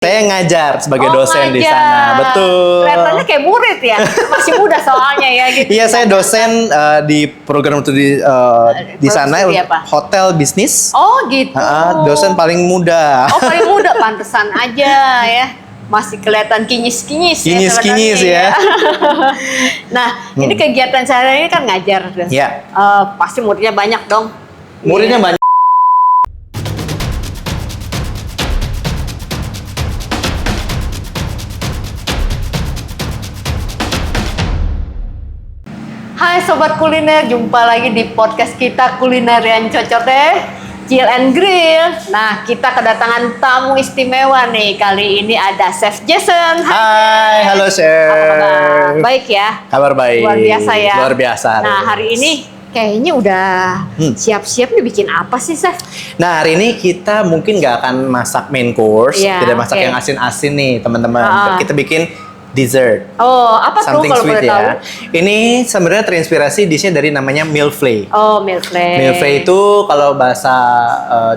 Saya ngajar sebagai Oh, dosen di ngajar. sana, betul. Kelihatannya kayak murid ya, masih muda soalnya ya gitu. Iya, saya dosen di program studi di sana studi apa? hotel bisnis. Oh gitu. Dosen paling muda. Oh paling muda, pantesan aja ya. Masih kelihatan kinyis-kinyis Kinyis-kinyis ya. Nah, ini kegiatan saya ini kan ngajar. Iya. Pasti muridnya banyak dong. Muridnya banyak. Hai Sobat Kuliner, jumpa lagi di podcast kita Kuliner yang cocok deh, Chill and Grill. Nah, kita kedatangan tamu istimewa nih. Kali ini ada Chef Jason. Hai, halo Chef. Apa kabar? Baik ya? Kabar baik. Luar biasa ya? Luar biasa. Nah, hari ini kayaknya udah siap-siap nih bikin apa sih, Chef? Nah, hari ini kita mungkin nggak akan masak main course, Iya, tidak masak oke. yang asin-asin nih teman-teman. Kita bikin dessert. Oh, apa tuh Something kalau sweet boleh tahu? ya. Ini sebenarnya terinspirasi dishnya dari namanya milflay. Oh, milflay. Milflay itu kalau bahasa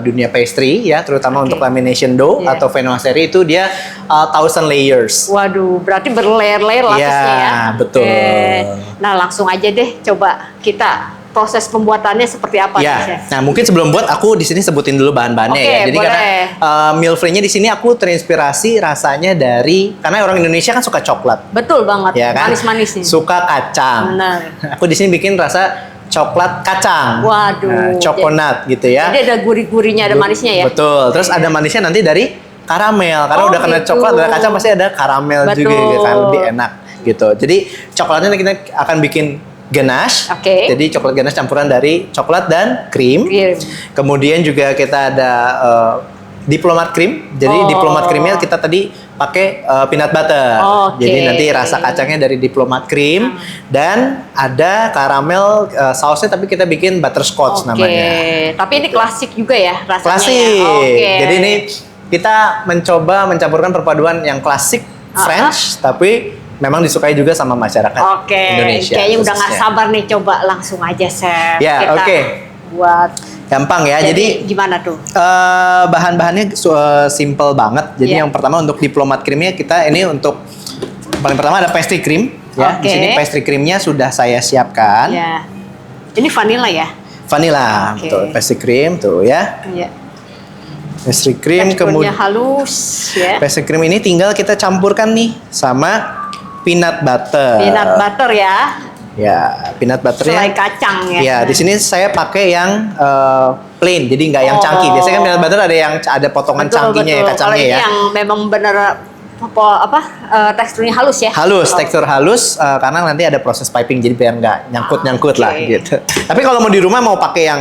dunia pastry ya, terutama untuk lamination dough atau vermicelli itu dia 1000 layers. Waduh, berarti berlayer-layer lapisnya ya. Betul. Oke. Nah, langsung aja deh coba kita proses pembuatannya seperti apa nih, Ya, Chef? nah mungkin sebelum buat aku di sini sebutin dulu bahan-bahannya Oke, ya. Jadi boleh. karena milflay-nya di sini aku terinspirasi rasanya dari karena orang Indonesia kan suka coklat, Betul banget, ya kan? manis-manis nih. Suka kacang. Benar. Aku di sini bikin rasa coklat kacang. Waduh. Coconut gitu ya. Jadi ada gurih-gurihnya, ada manisnya ya? Betul. Terus ada manisnya nanti dari karamel. Karena Oh, udah kena gitu. coklat, udah kacang pasti ada karamel Betul. juga gitu kan, lebih enak gitu. Jadi coklatnya kita akan bikin ganache. Oke. Jadi coklat ganache campuran dari coklat dan krim. Krim. Kemudian juga kita ada diplomat krim. Jadi Oh. diplomat krimnya kita tadi pakai peanut butter. Oke. Jadi nanti rasa kacangnya dari diplomat krim dan ada karamel sausnya tapi kita bikin butterscotch Oke. namanya. Tapi ini klasik juga ya rasanya. Klasik. Ya? Oke. Jadi ini kita mencoba mencampurkan perpaduan yang klasik French tapi memang disukai juga sama masyarakat Oke. Indonesia. Kayaknya udah nggak khususnya. sabar nih, coba langsung aja, Chef. Ya, Kita oke. buat. Gampang ya. Jadi gimana tuh? bahan-bahannya simple banget. Jadi Iya. yang pertama untuk diplomat krimnya kita ini untuk paling pertama ada pastry cream ya. Oke. Di sini pastry creamnya sudah saya siapkan. Ya. Ini vanilla ya? Vanilla, Oke. betul. Pastry cream tuh ya. Iya. Pastry cream Teksturnya kemudian halus ya. pastry cream ini tinggal kita campurkan nih sama peanut butter. Peanut butter ya. Ya, peanut butternya. Selai kacang ya. Ya, di sini saya pakai yang plain, jadi nggak yang chunky. Biasanya kan peanut butter ada yang ada potongan chunky-nya ya, Kalau kacangnya ini ya. yang memang benar teksturnya halus ya. Halus, Oh. tekstur halus karena nanti ada proses piping jadi biar nggak nyangkut-nyangkut lah Oke. gitu. Tapi kalau mau di rumah mau pakai yang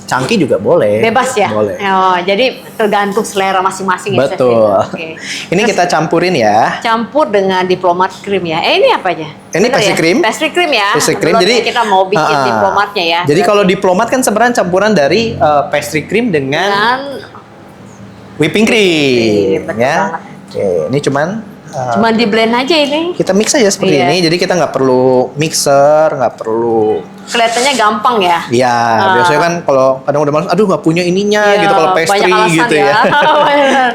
chunky juga boleh. Bebas ya. Boleh. Oh, jadi tergantung selera masing-masing ya. Chef, Betul. ya? Oke. Ini kita campurin ya. Campur dengan diplomat krim ya. Ini apa aja? Ini Bener pastry ya? cream. Pastry cream ya. Pastry cream. Belum Jadi kita mau bikin diplomatnya ya. Jadi kalau diplomat kan sebenarnya campuran dari pastry cream dengan dengan whipping cream betul ya. banget. Oke, ini cuman cuman di blend aja ini. kita mix aja seperti Iya. ini. Jadi kita nggak perlu mixer, nggak perlu. Kelihatannya gampang ya. Ya, biasanya kan kalau kadang udah malas, aduh nggak punya ininya Iya, gitu kalau pastry banyak alasan gitu ya. ya.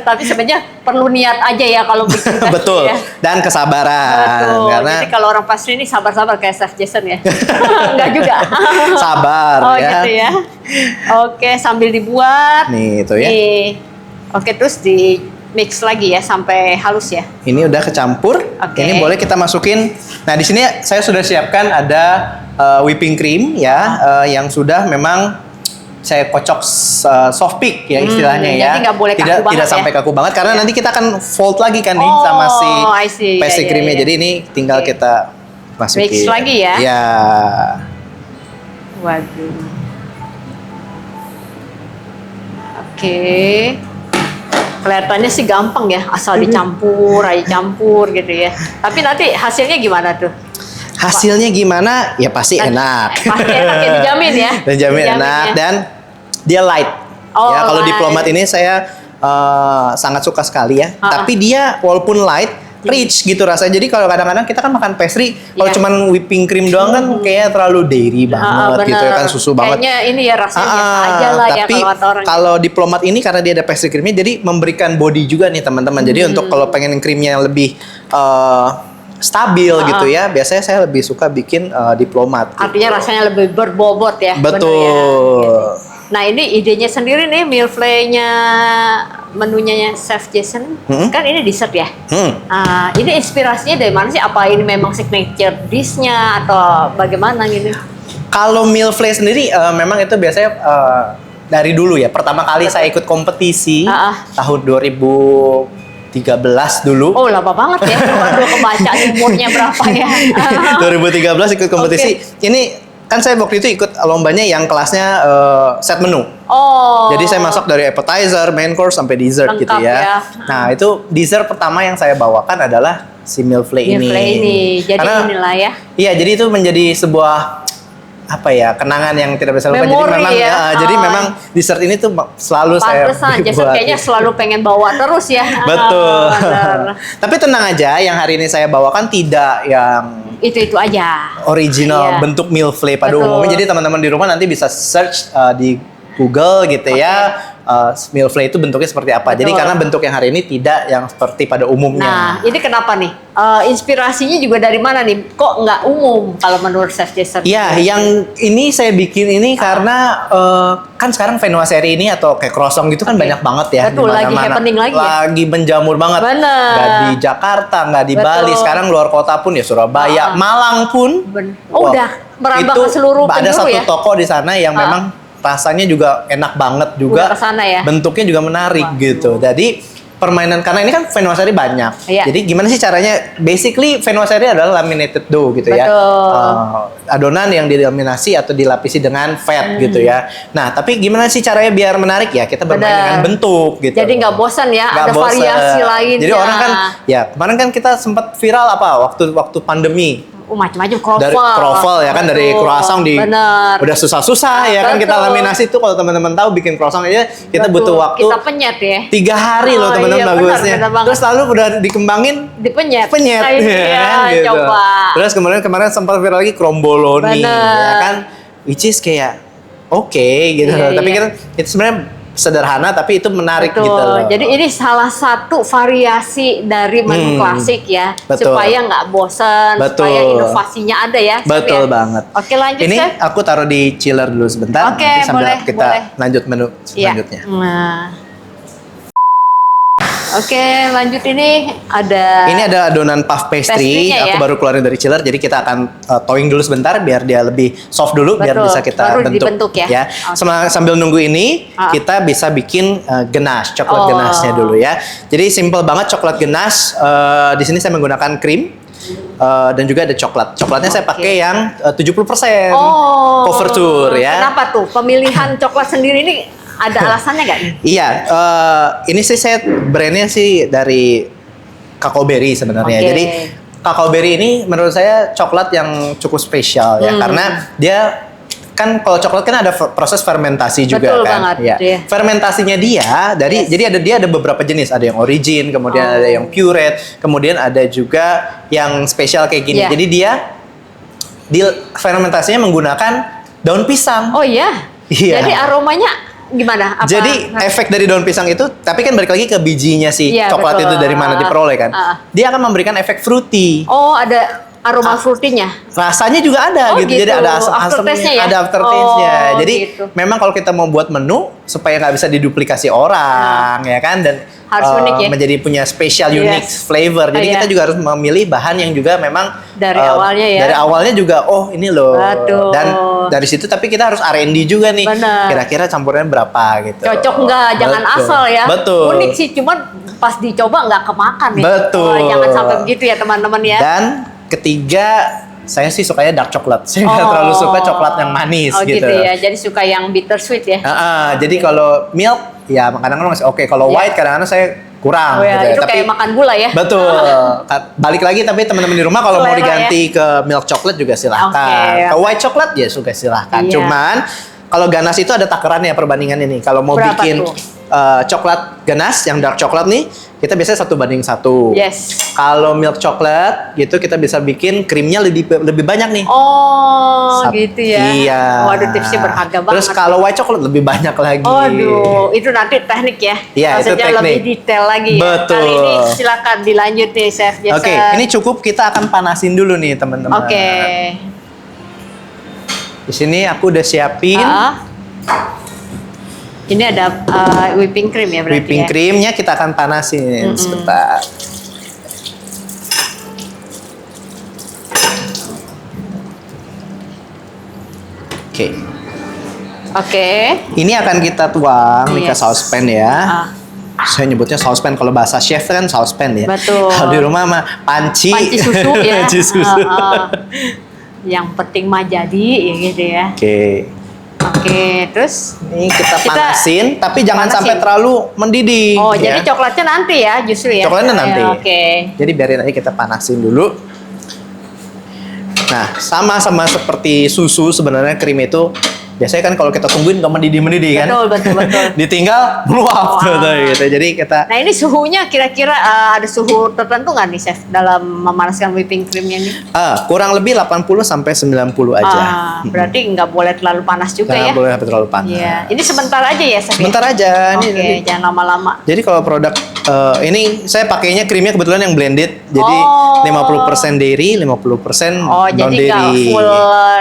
Tapi sebenarnya perlu niat aja ya kalau bikin pastry Betul. ya. Dan kesabaran Betul. karena Jadi kalau orang pastry ini sabar-sabar kayak Chef Jason ya. Enggak juga. sabar Oh ya. gitu ya. Oke, sambil dibuat. Nih itu ya. Nih. Oke, terus di mix lagi ya sampai halus ya. Ini udah kecampur. Oke. Ini boleh kita masukin. Nah, di sini saya sudah siapkan ada whipping cream ya yang sudah memang saya kocok soft peak ya istilahnya ya. jadi nggak boleh kaku banget tidak ya? sampai kaku banget karena nanti kita akan fold lagi kan nih Oh, sama si I see. pastry Ya, ya, creamnya. ya. Jadi ini tinggal Oke. kita masukin. Mix lagi ya? Ya. Waduh. Oke. Kelihatannya sih gampang ya, asal dicampur, aja campur gitu ya. Tapi nanti hasilnya gimana tuh? Hasilnya gimana? Ya pasti enak. Pasti enak ya, dijamin ya. Dijamin enak ya. dan dia light. Oh, ya kalau light. diplomat ini saya sangat suka sekali ya. Tapi dia walaupun light rich gitu rasanya. Jadi kalau kadang-kadang kita kan makan pastry, kalau Iya. cuman whipping cream doang kan kayak terlalu dairy banget gitu ya kan, susu banget. Kayaknya ini ya rasanya biasa aja lah ya Tapi kalau kata orang. kalau diplomat ini karena dia ada pastry creamnya, jadi memberikan body juga nih teman-teman. Jadi untuk kalau pengen krimnya yang lebih stabil gitu ya, biasanya saya lebih suka bikin diplomat. Artinya rasanya lebih berbobot ya. Betul. bener ya, gitu. Nah ini idenya sendiri nih Milflay-nya menunya Chef Jason. Kan ini dessert ya. Ini inspirasinya dari mana sih? Apa ini memang signature dish-nya atau bagaimana gitu? Kalau Milflay sendiri memang itu biasanya dari dulu ya. Pertama kali saya ikut kompetisi tahun 2013 dulu. Oh lama banget ya. Aduh kebaca umurnya berapa ya. 2013 ikut kompetisi. Ini kan saya waktu itu ikut lombanya yang kelasnya set menu. Oh. Jadi saya masak dari appetizer, main course sampai dessert Lengkap gitu ya. ya. Nah itu dessert pertama yang saya bawakan adalah si Milflay ini. Milflay ini. Jadi Karena, inilah ya. Iya, jadi itu menjadi sebuah apa ya, kenangan yang tidak bisa lupa. Memori Jadi memang ya. jadi memang dessert ini tuh selalu saya Pantesan Jason buat. kayaknya selalu pengen bawa terus ya. Betul. Bener. Tapi tenang aja, yang hari ini saya bawakan tidak yang Itu aja. original Iya. bentuk Milflay pada Betul. umumnya. Jadi teman-teman di rumah nanti bisa search di Google gitu ya. Milflay itu bentuknya seperti apa. Jadi Betul. karena bentuk yang hari ini tidak yang seperti pada umumnya. Nah, ini kenapa nih? Inspirasinya juga dari mana nih? Kok nggak umum kalau menurut Chef Jason? Iya, yang ini saya bikin ini karena kan sekarang Fenoiserie ini atau kayak croissant gitu kan banyak banget ya. Betul, di lagi mana-mana. happening lagi ya. Lagi menjamur banget. Bener. Nggak di Jakarta, nggak di Betul. Bali. Sekarang luar kota pun ya Surabaya, Malang pun. Oh, udah merambah itu ke seluruh ada penjuru satu ya? toko di sana yang memang rasanya juga enak banget juga. Udah kesana ya? Bentuknya juga menarik gitu. Jadi permainan karena ini kan Fenoiserie banyak. Iya. Jadi gimana sih caranya? Basically Fenoiserie adalah laminated dough gitu ya. Betul. Adonan yang dilaminasi atau dilapisi dengan fat gitu ya. Nah, tapi gimana sih caranya biar menarik ya? Kita bermain Benar. dengan bentuk gitu. Jadi nggak bosan ya, Nggak ada bosen. variasi lain. Jadi orang kan ya kemarin kan kita sempat viral apa waktu pandemi. Macam-macam croffle. Dari croffle ya kan, dari Betul. croissant Bener. udah susah-susah ya kan, kita Betul. laminasi tuh. Kalau teman-teman tahu bikin croissant aja kita Betul. butuh waktu Kita penyet ya. 3 hari loh teman-teman Iya, bagusnya. benar banget. Terus lalu udah dikembangin Dipenyet. penyet Nah, iya, ya kan, gitu. coba. Terus kemarin sempat viral lagi cromboloni Bener. ya kan, which is kayak oke gitu. Iya, Tapi iya. kan itu sebenarnya sederhana tapi itu menarik Betul. gitu loh. Jadi ini salah satu variasi dari menu klasik ya, Betul. supaya nggak bosan, Betul. supaya inovasinya ada ya. Chef, Betul ya? banget. Oke lanjut Ini Chef. aku taruh di chiller dulu sebentar. Oke, nanti sambil boleh, kita boleh. lanjut menu Iya. selanjutnya. Nah. Oke, lanjut ini ada. Ini ada adonan puff pastry. Pastry-nya Aku ya. baru keluarin dari chiller, jadi kita akan towing dulu sebentar biar dia lebih soft dulu, biar Betul. bisa kita Baru bentuk. dibentuk ya. Oke. Sambil nunggu ini, kita bisa bikin ganache, coklat ganache-nya dulu ya. Jadi simple banget coklat ganache. Di sini saya menggunakan krim. Dan juga ada coklat. Coklatnya saya pakai yang 70% couverture ya. Kenapa tuh? Pemilihan coklat sendiri ini ada alasannya nggak nih? Iya, ini sih saya brandnya sih dari Cacao Berry sebenarnya. Oke. Jadi Cacao Berry ini menurut saya coklat yang cukup spesial ya, karena dia kan kalau coklat kan ada proses fermentasi juga. Betul kan. banget, Ya. iya. Fermentasinya dia dari jadi dia ada beberapa jenis, ada yang origin, kemudian ada yang pureed, kemudian ada juga yang spesial kayak gini. Iya. Jadi dia di fermentasinya menggunakan daun pisang. Oh iya. Iya. Jadi aromanya gimana? Apa? Jadi efek dari daun pisang itu, tapi kan balik lagi ke bijinya si Iya, coklat betul. itu dari mana diperoleh kan. Dia akan memberikan efek fruity. Oh, ada aroma fruity-nya. Rasanya juga ada Oh, gitu. Jadi gitu. ada Aftertaste-nya asam-asamnya, ya? ada aftertaste-nya. Oh, Jadi gitu. memang kalau kita mau buat menu supaya nggak bisa diduplikasi orang ya kan, dan Harus unik ya? menjadi punya special unique Yes. flavor. Jadi Iya. kita juga harus memilih bahan yang juga memang Dari awalnya ya? Dari awalnya juga ini loh. Waduh. Dan dari situ tapi kita harus R&D juga nih. Bener. Kira-kira campurannya berapa gitu. Cocok nggak? Jangan Betul. asal ya. Betul. Unik sih, cuman pas dicoba nggak kemakan nih. Betul. Jangan sampai begitu ya teman-teman ya. Dan ketiga, saya sih sukanya dark coklat. Saya nggak terlalu suka coklat yang manis Oh gitu. ya. Jadi suka yang bittersweet ya. Jadi kalau milk ya kadang-kadang masih oke. Kalau Iya. white kadang-kadang saya kurang Oh ya, gitu. itu kayak makan gula ya. Betul. Balik lagi, tapi teman-teman di rumah kalau mau Selera diganti ke milk coklat juga silahkan. Oke. Ke white coklat ya juga silahkan. Iya. Cuman kalau ganas itu ada takarannya perbandingan ini. Kalau mau Berapa bikin tuh? coklat ganas yang dark coklat nih, kita biasanya 1:1. Yes. Kalau milk chocolate gitu kita bisa bikin krimnya lebih banyak nih. Oh, gitu ya. Iya. Waduh, tipsnya berharga banget. Terus kalau white chocolate lebih banyak lagi. Aduh, itu nanti teknik ya. Iya, itu Maksudnya teknik. lebih detail lagi ya. Betul. Kali ini silakan dilanjut nih, Chef Jason. Oke, ini cukup, kita akan panasin dulu nih teman-teman. Oke. Di sini aku udah siapin Ini ada whipping cream ya berarti whipping ya? creamnya, kita akan panasin sebentar. Oke. Oke. Ini akan kita tuang di ke Yes. saucepan ya. Saya nyebutnya saucepan, kalau bahasa chef kan saucepan ya. Betul. Kalau di rumah mah panci. Panci susu ya. Panci susu. Yang penting mah jadi ya gitu ya. Oke. Oke, terus Ini kita panasin, tapi jangan panasin. sampai terlalu mendidih. oh ya. jadi coklatnya nanti ya justru ya? Coklatnya nanti. Oke. Jadi biarin aja kita panasin dulu. Nah, sama seperti susu sebenarnya, krim itu biasanya kan kalau kita tungguin nggak mendidih kan? Betul. Ditinggal meluap tuh gitu. Jadi kita Nah ini suhunya kira-kira ada suhu tertentu nggak nih Chef dalam memanaskan whipping creamnya nih? kurang lebih 80 sampai 90 aja. Berarti nggak boleh terlalu panas juga Nggak ya? boleh sampai terlalu panas. Iya. Ini sebentar aja ya Chef? Sebentar aja. Oke, Ini jangan lama-lama. Jadi kalau produk ini saya pakainya krimnya kebetulan yang blended. Jadi 50% dairy, 50% Oh jadi non nggak dairy. full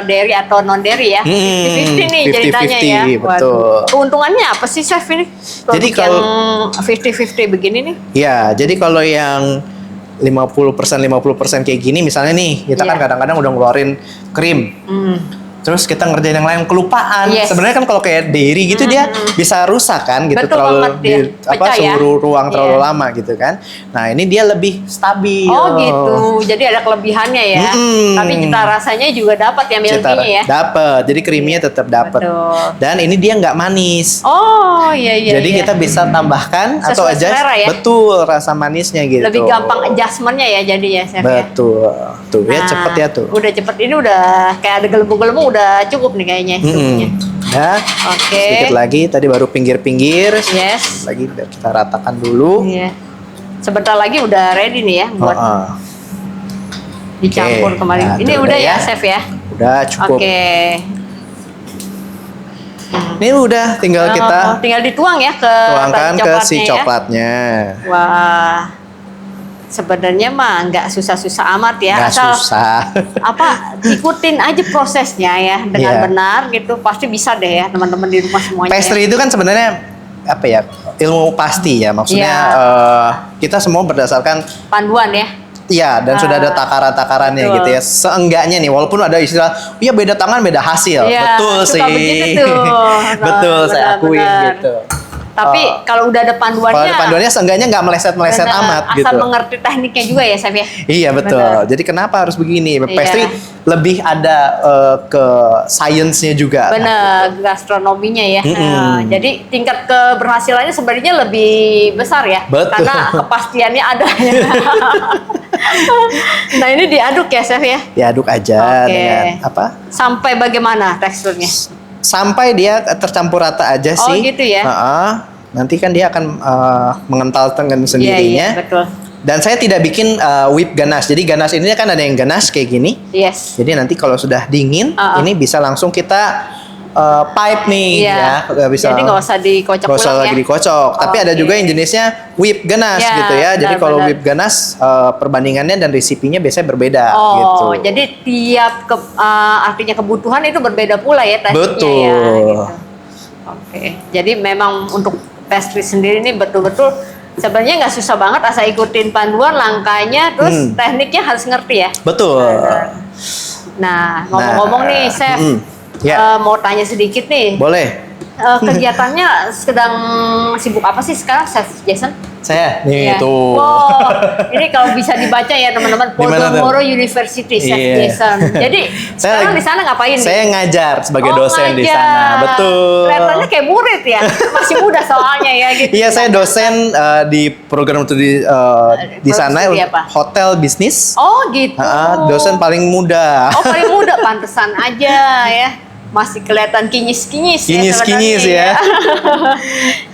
dairy atau non dairy ya? 50-50 nih 50-50, ceritanya ya. betul. Keuntungannya apa sih Chef ini? Produk Jadi kalau- yang 50-50 begini nih? Ya, jadi kalau yang 50% kayak gini misalnya nih, kita kan Iya. kadang-kadang udah ngeluarin krim. Terus kita ngerjain yang lain kelupaan. Yes. Sebenarnya kan kalau kayak dairy gitu dia bisa rusak kan gitu, Betul terlalu banget, ya. Pecah ya. suhu ruang terlalu Iya. lama gitu kan. Nah, ini dia lebih stabil. Oh gitu, jadi ada kelebihannya ya. Tapi cita rasanya juga dapat ya milky-nya ya. Dapat. Jadi krimnya tetap dapat. Betul. Dan ini dia nggak manis. Oh iya. Jadi kita bisa tambahkan atau Sesuai adjust selera ya? betul rasa manisnya gitu. lebih gampang adjustmentnya ya jadi ya Chef ya. Betul. Tuh ya, cepet ya tuh. Udah cepet, ini udah kayak ada gelembung-gelembung udah cukup nih kayaknya suhunya. Ya. Oke. Sedikit lagi, tadi baru pinggir-pinggir. Yes. Lagi biar kita ratakan dulu. Iya. Sebentar lagi udah ready nih ya buat dicampur Oke. kembali. Nah, Ini tuh udah udah ya ya. Chef ya. Udah cukup. Oke. Ini udah tinggal kita tinggal dituang ya ke tuangkan ke coklatnya si ya. coklatnya. Wah. Sebenarnya mah nggak susah-susah amat ya, Nggak asal susah. apa ikutin aja prosesnya ya dengan Iya. benar gitu, pasti bisa deh ya teman-teman di rumah semuanya. Pastry itu kan sebenarnya apa ya, ilmu pasti ya, maksudnya Iya. kita semua berdasarkan Panduan ya. iya, dan sudah ada takaran-takarannya Betul. gitu ya. Seenggaknya nih, walaupun ada istilah, iya beda tangan beda hasil. Iya, Betul suka sih. begitu tuh. Betul, saya akuin Benar-benar. gitu. Tapi kalau udah ada panduannya, Kalau ada panduannya seenggaknya nggak meleset-meleset benar, amat asal gitu. mengerti tekniknya juga ya, Chef ya. Iya betul. Benar. Jadi kenapa harus begini? Iya. Pastry lebih ada ke science-nya juga. Benar, gastronominya ya. Mm-mm. Jadi tingkat keberhasilannya sebenarnya lebih besar ya. Betul. Karena kepastiannya ada ya. Nah ini diaduk ya, Chef ya. Diaduk aja Oke. dengan apa? Sampai bagaimana teksturnya? Sampai dia tercampur rata aja Oh, sih. gitu ya. Nanti kan dia akan mengental dengan Iya, sendirinya. betul. Dan saya tidak bikin whip ganache. Jadi ganache ini kan ada yang ganache kayak gini. Yes. Jadi nanti kalau sudah dingin, ini bisa langsung kita pipe nih Iya. ya. Nggak bisa. Jadi nggak usah dikocok Nggak usah ulang lagi ya. dikocok. Tapi ada Oke. juga yang jenisnya whip ganache Ya, gitu ya. Jadi kalau benar-benar. whip ganache perbandingannya dan resipinya biasanya berbeda Oh, gitu. jadi tiap artinya kebutuhan itu berbeda pula ya tesnya Betul. ya. Gitu. Oke, jadi memang untuk pastry sendiri ini betul-betul sebenarnya nggak susah banget, asal ikutin panduan langkahnya, terus tekniknya harus ngerti ya. Betul. Nah, ngomong-ngomong nih, Chef, Ya. mau tanya sedikit nih. Boleh. Kegiatannya sedang sibuk apa sih sekarang, Chef Jason? Saya nih Ya. tuh. Wow, ini kalau bisa dibaca ya teman-teman, Di mana tuh? Podomoro University, Chef Iya. Jason. Jadi sekarang di sana ngapain? Saya ngajar sebagai Oh, dosen di ngajar. sana. Betul. Kelihatannya kayak murid ya, masih muda soalnya ya gitu. Iya, saya dosen di program itu di sana studi apa? hotel bisnis. Oh gitu. Dosen paling muda. Oh paling muda, pantesan aja ya. masih kelihatan kinyis-kinyis Kinyis-kinyis ya.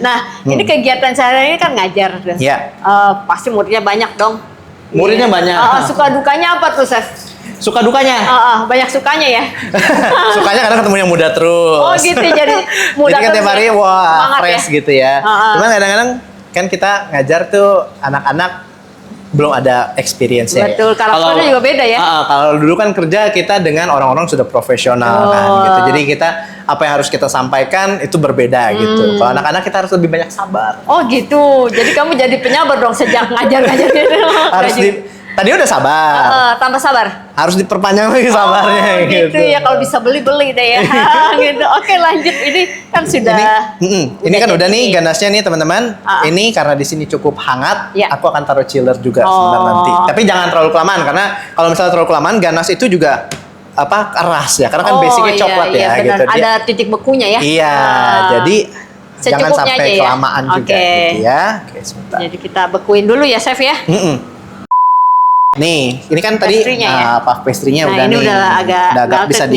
Nah, ini kegiatan sehari ini kan ngajar tuh. Ya. Pasti muridnya banyak dong. Muridnya banyak. Suka dukanya apa tuh, Chef? Suka dukanya? Banyak sukanya ya. Sukanya karena ketemu yang muda terus. Oh gitu, jadi muda jadi kan tiap terus hari ya? wah Semangat fresh ya? gitu ya. Cuman kadang-kadang kan kita ngajar tuh anak-anak belum ada experience ya. Betul, karakternya juga beda ya. Kalau dulu kan kerja kita dengan orang-orang sudah profesional kan gitu. Jadi kita apa yang harus kita sampaikan itu berbeda gitu. Kalau anak-anak kita harus lebih banyak sabar. Oh gitu. Jadi kamu jadi penyabar dong sejak ngajar-ngajar gitu. Tadi udah sabar. Tambah sabar. Harus diperpanjang lagi sabarnya gitu ya, kalau bisa beli deh ya. Gitu. Oke, lanjut. Ini kan sudah ini kan udah nih ganasnya nih teman-teman. Ini karena di sini cukup hangat, aku akan taruh chiller juga sebentar nanti. Tapi jangan terlalu kelamaan karena kalau misalnya terlalu kelamaan ganas itu juga keras ya. Karena kan basicnya coklat ya gitu. Ada titik bekunya ya. Iya, jadi jangan secukupnya sampai aja kelamaan juga gitu ya. Oke, sebentar. Jadi kita bekuin dulu ya, Chef ya. Nih, ini kan tadi puff pastry-nya udah ini nih. udah agak bisa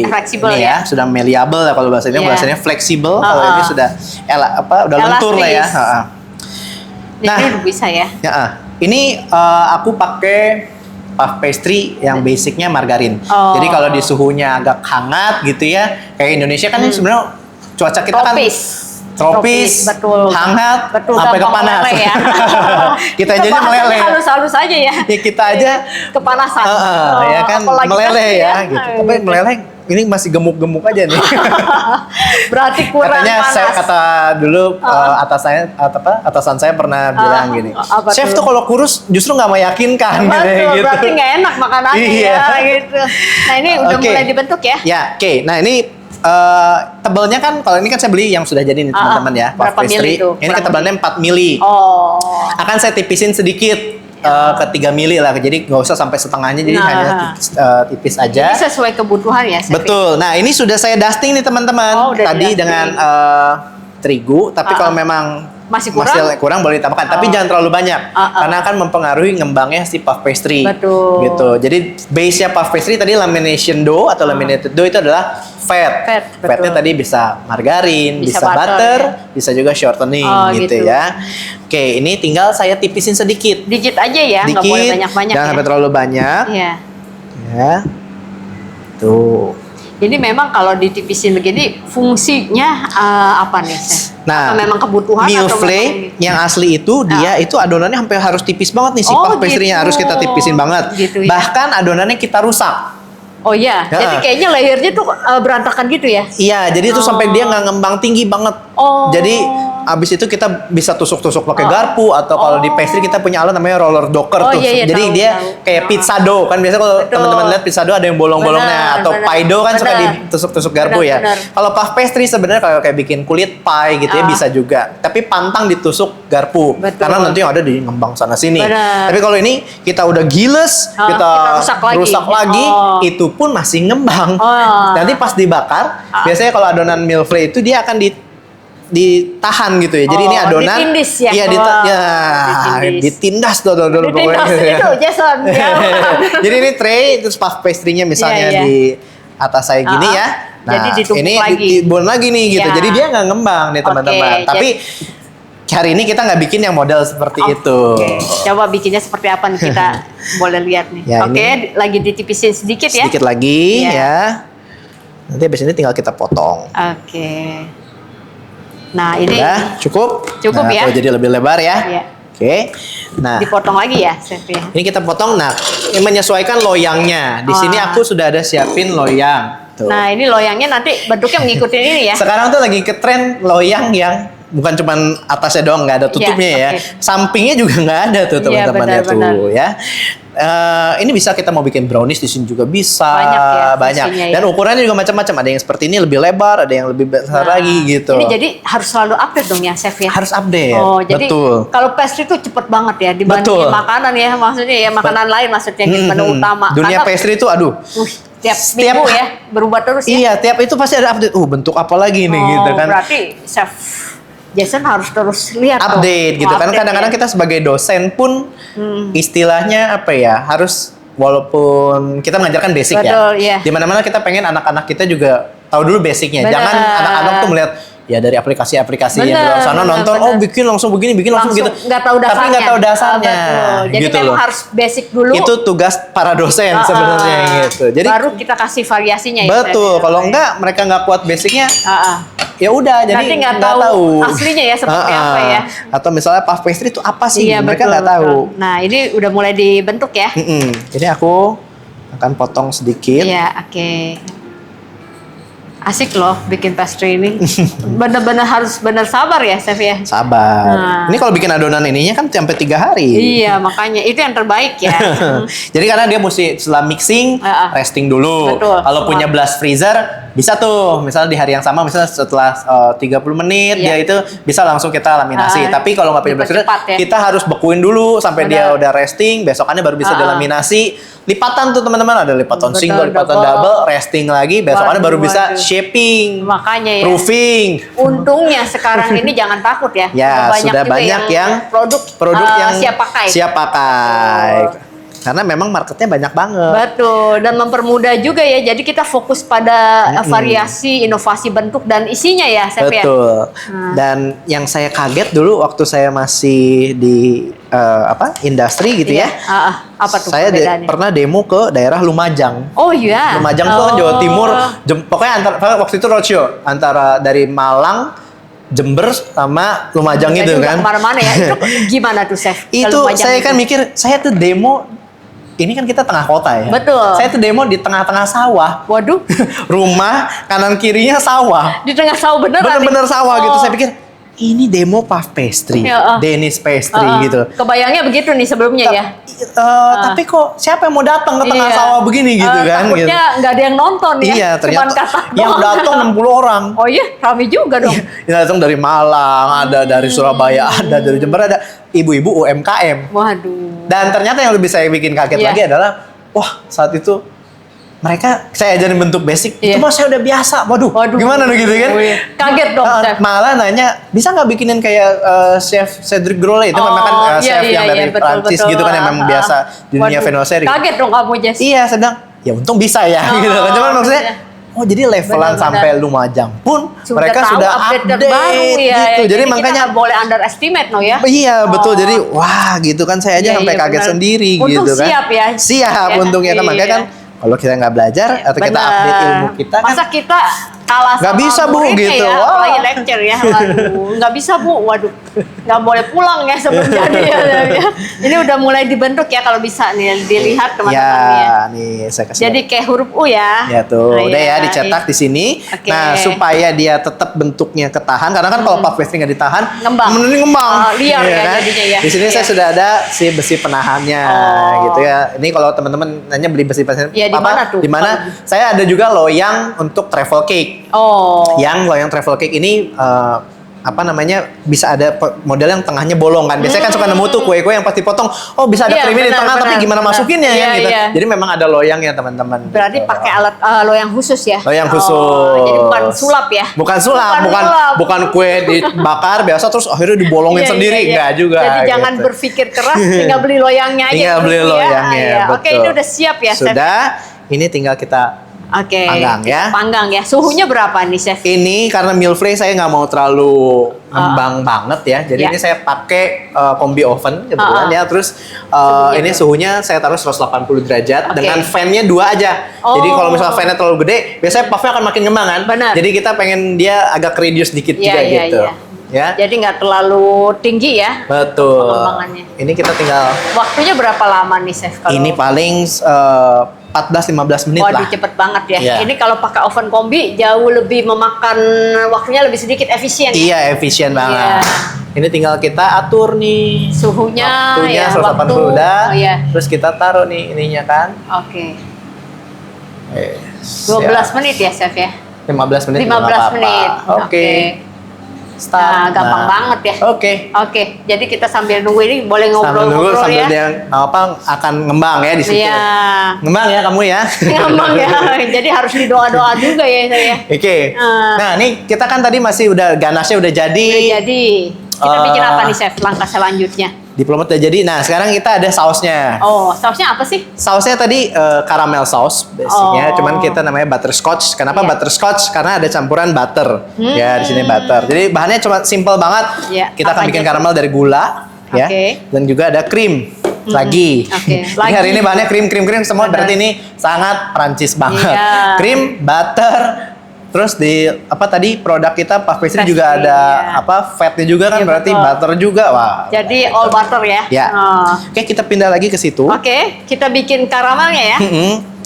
fleksibel ya. Sudah malleable ya kalau bahasanya. Bahasanya fleksibel. Kalau ini sudah udah lentur lah ya. Nah, ini bisa ya. Ini aku pakai puff pastry yang basicnya margarin. Jadi kalau di suhunya agak hangat gitu ya, kayak Indonesia kan sebenarnya cuaca kita tropis, betul, hangat, betul, sampai kepanas. Ya. kita aja meleleh. Halus-halus aja ya. Kita aja kepanasan. Ya kan meleleh ya, gitu. Tapi meleleh ini masih gemuk-gemuk aja nih. Berarti kurang katanya panas. Kata dulu atasan saya pernah bilang gini. Chef tuh kalau kurus justru nggak meyakinkan. Betul, gitu. Berarti nggak enak makanannya ya gitu. Nah ini udah mulai dibentuk ya? Ya, oke. Nah ini tebalnya kan kalau ini kan saya beli yang sudah jadi nih teman-teman ya. Puff pastry. Ini ketebalannya 4 mili. Akan saya tipisin sedikit ke 3 mili lah. Jadi nggak usah sampai setengahnya. Jadi hanya tipis aja. Ini sesuai kebutuhan ya. Betul. Nah ini sudah saya dusting nih teman-teman. Tadi dengan terigu. Tapi kalau memang masih kurang boleh ditambahkan. Tapi jangan terlalu banyak. Karena akan mempengaruhi ngembangnya si puff pastry. Betul. Gitu. Jadi base-nya puff pastry tadi lamination dough atau laminated dough itu adalah fat. Fatnya tadi bisa margarin, bisa butter, bisa juga shortening gitu ya. Oke, ini tinggal saya tipisin sedikit. Dikit aja ya, nggak boleh banyak-banyak. Jangan sampai terlalu banyak. Iya. Ya. Tuh. Jadi memang kalau ditipisin begini fungsinya apa nih, Chef? Nah, memang kebutuhan Milflay yang asli itu dia itu adonannya sampai harus tipis banget nih si puff pastry-nya harus kita tipisin banget. Gitu, ya? Bahkan adonannya kita rusak. Oh iya, jadi kayaknya layernya tuh berantakan gitu ya? Iya, jadi itu sampai dia nggak ngembang tinggi banget. Jadi abis itu kita bisa tusuk-tusuk pakai garpu atau kalau di pastry kita punya alat namanya roller docker tuh. Iya, jadi dia kayak pizza dough kan biasa kalau teman-teman lihat pizza dough ada yang bolong-bolongnya atau pie dough kan suka ditusuk-tusuk garpu ya. Kalau puff pastry sebenarnya kalau kayak bikin kulit pie gitu ya bisa juga. Tapi pantang ditusuk garpu karena nanti yang ada di ngembang sana sini. Tapi kalau ini kita udah giles, kita rusak lagi, itu pun masih ngembang. Nanti pas dibakar, biasanya kalau adonan milflay itu dia akan ditahan gitu ya. Jadi ini adonan ditindis ya. Iya, ditindas dulu pokoknya. Itu Jason. Jadi ini tray terus puff pastry-nya misalnya di atas saya gini ya. Nah, jadi ditumpuk ini lagi. dibon lagi nih gitu. Jadi dia nggak ngembang nih teman-teman. Tapi hari ini kita nggak bikin yang model seperti itu. Coba bikinnya seperti apa nih kita boleh lihat nih. Ya, lagi ditipisin sedikit ya. Sedikit lagi ya. Nanti habis ini tinggal kita potong. Nah ini udah cukup ya. Jadi lebih lebar ya. Oke. Nah, dipotong lagi ya, Chef ya. Ini kita potong. Nah, menyesuaikan loyangnya. Di sini aku sudah ada siapin loyang. Tuh. Nah, ini loyangnya nanti bentuknya mengikuti ini ya. Sekarang tuh lagi ke tren loyang yang bukan cuman atasnya doang, nggak ada tutupnya ya. Sampingnya juga nggak ada tuh teman-teman ya tuh ya. Ini bisa kita mau bikin brownies di sini juga bisa banyak. Dan ukurannya juga macam-macam. Ada yang seperti ini lebih lebar, ada yang lebih besar lagi gitu. Ini jadi harus selalu update dong ya, Chef ya. Harus update. Jadi kalau pastry itu cepet banget ya dibandingin makanan ya, maksudnya ya makanan lain maksudnya menu utama. Dunia pastry itu aduh. Tiap minggu ya berubah terus ya. Iya, tiap itu pasti ada update. Bentuk apa lagi nih gitu kan. Berarti Chef Jason harus terus lihat update gitu kan. Kadang-kadang kita sebagai dosen pun istilahnya apa ya, harus walaupun kita mengajarkan basic Betul, ya. iya. Di mana-mana kita pengen anak-anak kita juga tahu dulu basicnya. Bener. Jangan anak-anak tuh melihat ya dari aplikasi-aplikasi yang di luar sana nonton, bener. oh bikin langsung begini, bikin langsung gitu. Nggak tahu dasarnya. Tapi nggak tahu dasarnya. Betul. Jadi gitu memang loh. harus basic dulu. Itu tugas para dosen sebenarnya gitu. Jadi baru kita kasih variasinya ya. betul. Kalau enggak mereka nggak kuat basicnya, ya udah jadi nanti nggak tahu aslinya ya seperti apa ya. Atau misalnya puff pastry itu apa sih? Iya, Mereka betul, nggak tahu. betul. Nah ini udah mulai dibentuk ya. Ini aku akan potong sedikit. Iya, oke. Asik loh bikin pastry ini. Bener-bener harus bener sabar ya, Chef ya. Sabar. Nah. Ini kalau bikin adonan ininya kan sampai 3 hari. Iya, makanya itu yang terbaik ya. Jadi karena dia mesti setelah mixing, resting dulu. Betul. Kalau punya blast freezer, bisa tuh. Misalnya di hari yang sama, misalnya setelah 30 menit, dia itu bisa langsung kita laminasi. Tapi kalau nggak punya blast freezer, ya. kita harus bekuin dulu sampai dia udah resting. Besokannya baru bisa dilaminasi. Lipatan tuh teman-teman, ada lipatan Betul, single, lipatan double, resting lagi. Besokannya baru bisa shaping, makanya ya. proofing. Untungnya sekarang ini jangan takut ya. Ya, sudah banyak yang produk yang siap pakai. Siap pakai. Karena memang marketnya banyak banget. Betul, dan mempermudah juga ya. Jadi kita fokus pada variasi, inovasi bentuk dan isinya ya, Chef ya. Betul. Dan yang saya kaget dulu waktu saya masih di industri gitu ya. Apa tuh Saya perbedaannya? pernah demo ke daerah Lumajang. Oh iya. Lumajang tuh kan Jawa Timur. Pokoknya waktu itu roadshow antara dari Malang, Jember sama Lumajang Nggak itu juga kan. kemana-mana ya. Itu gimana tuh, Chef? Ke Itu Lumajang saya itu? kan mikir, saya tuh demo, ini kan kita tengah kota ya. Betul. Saya tuh demo di tengah-tengah sawah. Waduh. Rumah kanan kirinya sawah. Di tengah sawah beneran. Bener-bener nih? sawah gitu. Oh. Saya pikir ini demo puff pastry, Ya, Danish pastry gitu. Kebayangnya begitu nih sebelumnya ya. Tapi kok siapa yang mau datang ke tengah Iya. sawah begini gitu kan? Gitu. Takutnya nggak ada yang nonton ya. Iya, Cuman ternyata kata yang doang. datang 60 orang. Oh iya, rame juga dong. Yang datang dari Malang, ada dari Surabaya, ada dari Jember, ada ibu-ibu UMKM. Waduh. Dan ternyata yang lebih saya bikin kaget Iya. lagi adalah, wah saat itu mereka saya ajarin bentuk basic, Iya. itu mah saya udah biasa. Waduh, gimana nih gitu kan? Oh, iya. Kaget dong, Chef. Malah nanya, bisa nggak bikinin kayak Chef Cedric Grolet itu memang kan chef yang dari Prancis gitu kan yang memang biasa di dunia Venuseri. Kaget dong kamu, Jess. Iya, sedang ya untung bisa ya gitu kan. Cuman maksudnya oh jadi levelan Benar-benar. sampai Lumajang pun mereka tahu sudah update update terbaru ya. gitu. Jadi kita makanya nggak boleh underestimate no ya. iya betul, jadi wah gitu kan saya aja Iya, sampai iya, kaget benar. sendiri Untung gitu kan. siap ya. Siap Ya, untungnya kan, makanya iya. kan kalau kita nggak belajar atau kita Benar. update ilmu kita kan Masa kita kalah Nggak sama bisa, Bu, muridnya gitu. ya, Wah. apalagi lecture ya. Waduh, nggak bisa, Bu. Waduh, nggak boleh pulang ya sebelum jadi ya. Ini udah mulai dibentuk ya kalau bisa nih dilihat teman-teman ya. ya nih saya kasih Jadi kayak huruf U ya. ya tuh Nah, udah ya iya, dicetak iya. di sini. Oke. Nah supaya dia tetap bentuknya ketahan karena kan kalau puff pastry nggak ditahan Ngembang. mending ngembang. Liar Iya ya jadinya ya. Di sini Iya. saya sudah ada si besi penahannya gitu ya. Ini kalau teman-teman nanya beli besi penahan Ya, di mana tuh? Di mana? Saya ada juga loyang untuk travel cake. Oh. Yang loyang travel cake ini apa namanya bisa ada model yang tengahnya bolong kan. Biasanya kan suka nemu tuh kue-kue yang pasti potong. Oh bisa ada Iya, krimnya di benar, tengah tapi benar, gimana benar. masukinnya Iya, kan gitu. iya. Jadi memang ada loyangnya teman-teman. Berarti gitu. pakai alat loyang khusus ya? Loyang khusus. Jadi bukan sulap ya? Bukan sulap, bukan kue dibakar biasa terus akhirnya dibolongin Iya, sendiri, iya, iya. enggak juga. Jadi jangan gitu. berpikir keras, tinggal beli loyangnya aja. Tinggal beli dulu ya. loyangnya, Iya. betul. Oke, ini udah siap ya, Chef? Sudah, ini tinggal kita Oke. panggang ya. Panggang ya. Suhunya berapa nih, Chef? Ini karena meal free saya nggak mau terlalu ngembang banget ya. Jadi Iya. ini saya pakai combi oven kebetulan ya. Terus ini suhunya saya taruh 180 derajat Oke. dengan fan-nya 2 aja. Oh. Jadi kalau misalnya fan-nya terlalu gede, biasanya puff-nya akan makin ngembang kan. Benar. Jadi kita pengen dia agak reduce dikit Iya, juga iya, gitu. iya. Ya. Jadi nggak terlalu tinggi ya? Betul. Pengembangannya. Ini kita tinggal Waktunya berapa lama nih, Chef? Kalau... ini paling 14-15 menit Waduh, lah. cepet banget ya. Iya. Ini kalau pakai oven kombi jauh lebih memakan waktunya lebih sedikit, efisien ya. Iya, efisien banget. Ini tinggal kita atur nih. Suhunya Waktunya ya, 180 waktu. udah. Oh, iya. Terus kita taruh nih ininya kan. Oke. 12 12 menit ya, Chef ya? 15 menit. 15 juga nggak apa-apa. menit. Oke. Start. Nah, gampang banget ya. Oke. Oke, jadi kita sambil nunggu ini boleh Sambil nunggu ngobrol-ngobrol sambil ya. dia akan ngembang ya di situ. Iya. Ngembang ya kamu ya. Gampang ya. Jadi harus didoa-doa juga ya saya. Oke. Nah, ini kita kan tadi masih udah ganasnya udah jadi. Jadi kita bikin apa nih, Chef? Langkah selanjutnya. Diplomat udah jadi. Nah, sekarang kita ada sausnya. Oh, sausnya apa sih? Sausnya tadi caramel sauce basicnya, Oh. cuman kita namanya butterscotch. Kenapa Iya. butterscotch? Karena ada campuran butter. Ya, di sini butter. Jadi bahannya cuma simple banget. Iya, Kita akan apa bikin aja karamel dari gula, ya. Oke. Dan juga ada krim. Lagi. Oke, Ini hari lagi. ini bahannya krim semua, Benar. berarti ini sangat Prancis banget. Iya. Krim, butter, terus di apa tadi produk kita puff pastry juga Pastry, ada iya. apa fatnya juga kan, Iya, berarti betul. butter juga. Wah. Jadi all butter ya? Ya. Oh. Oke, kita pindah lagi ke situ. Oke, kita bikin karamelnya ya? Mm-mm.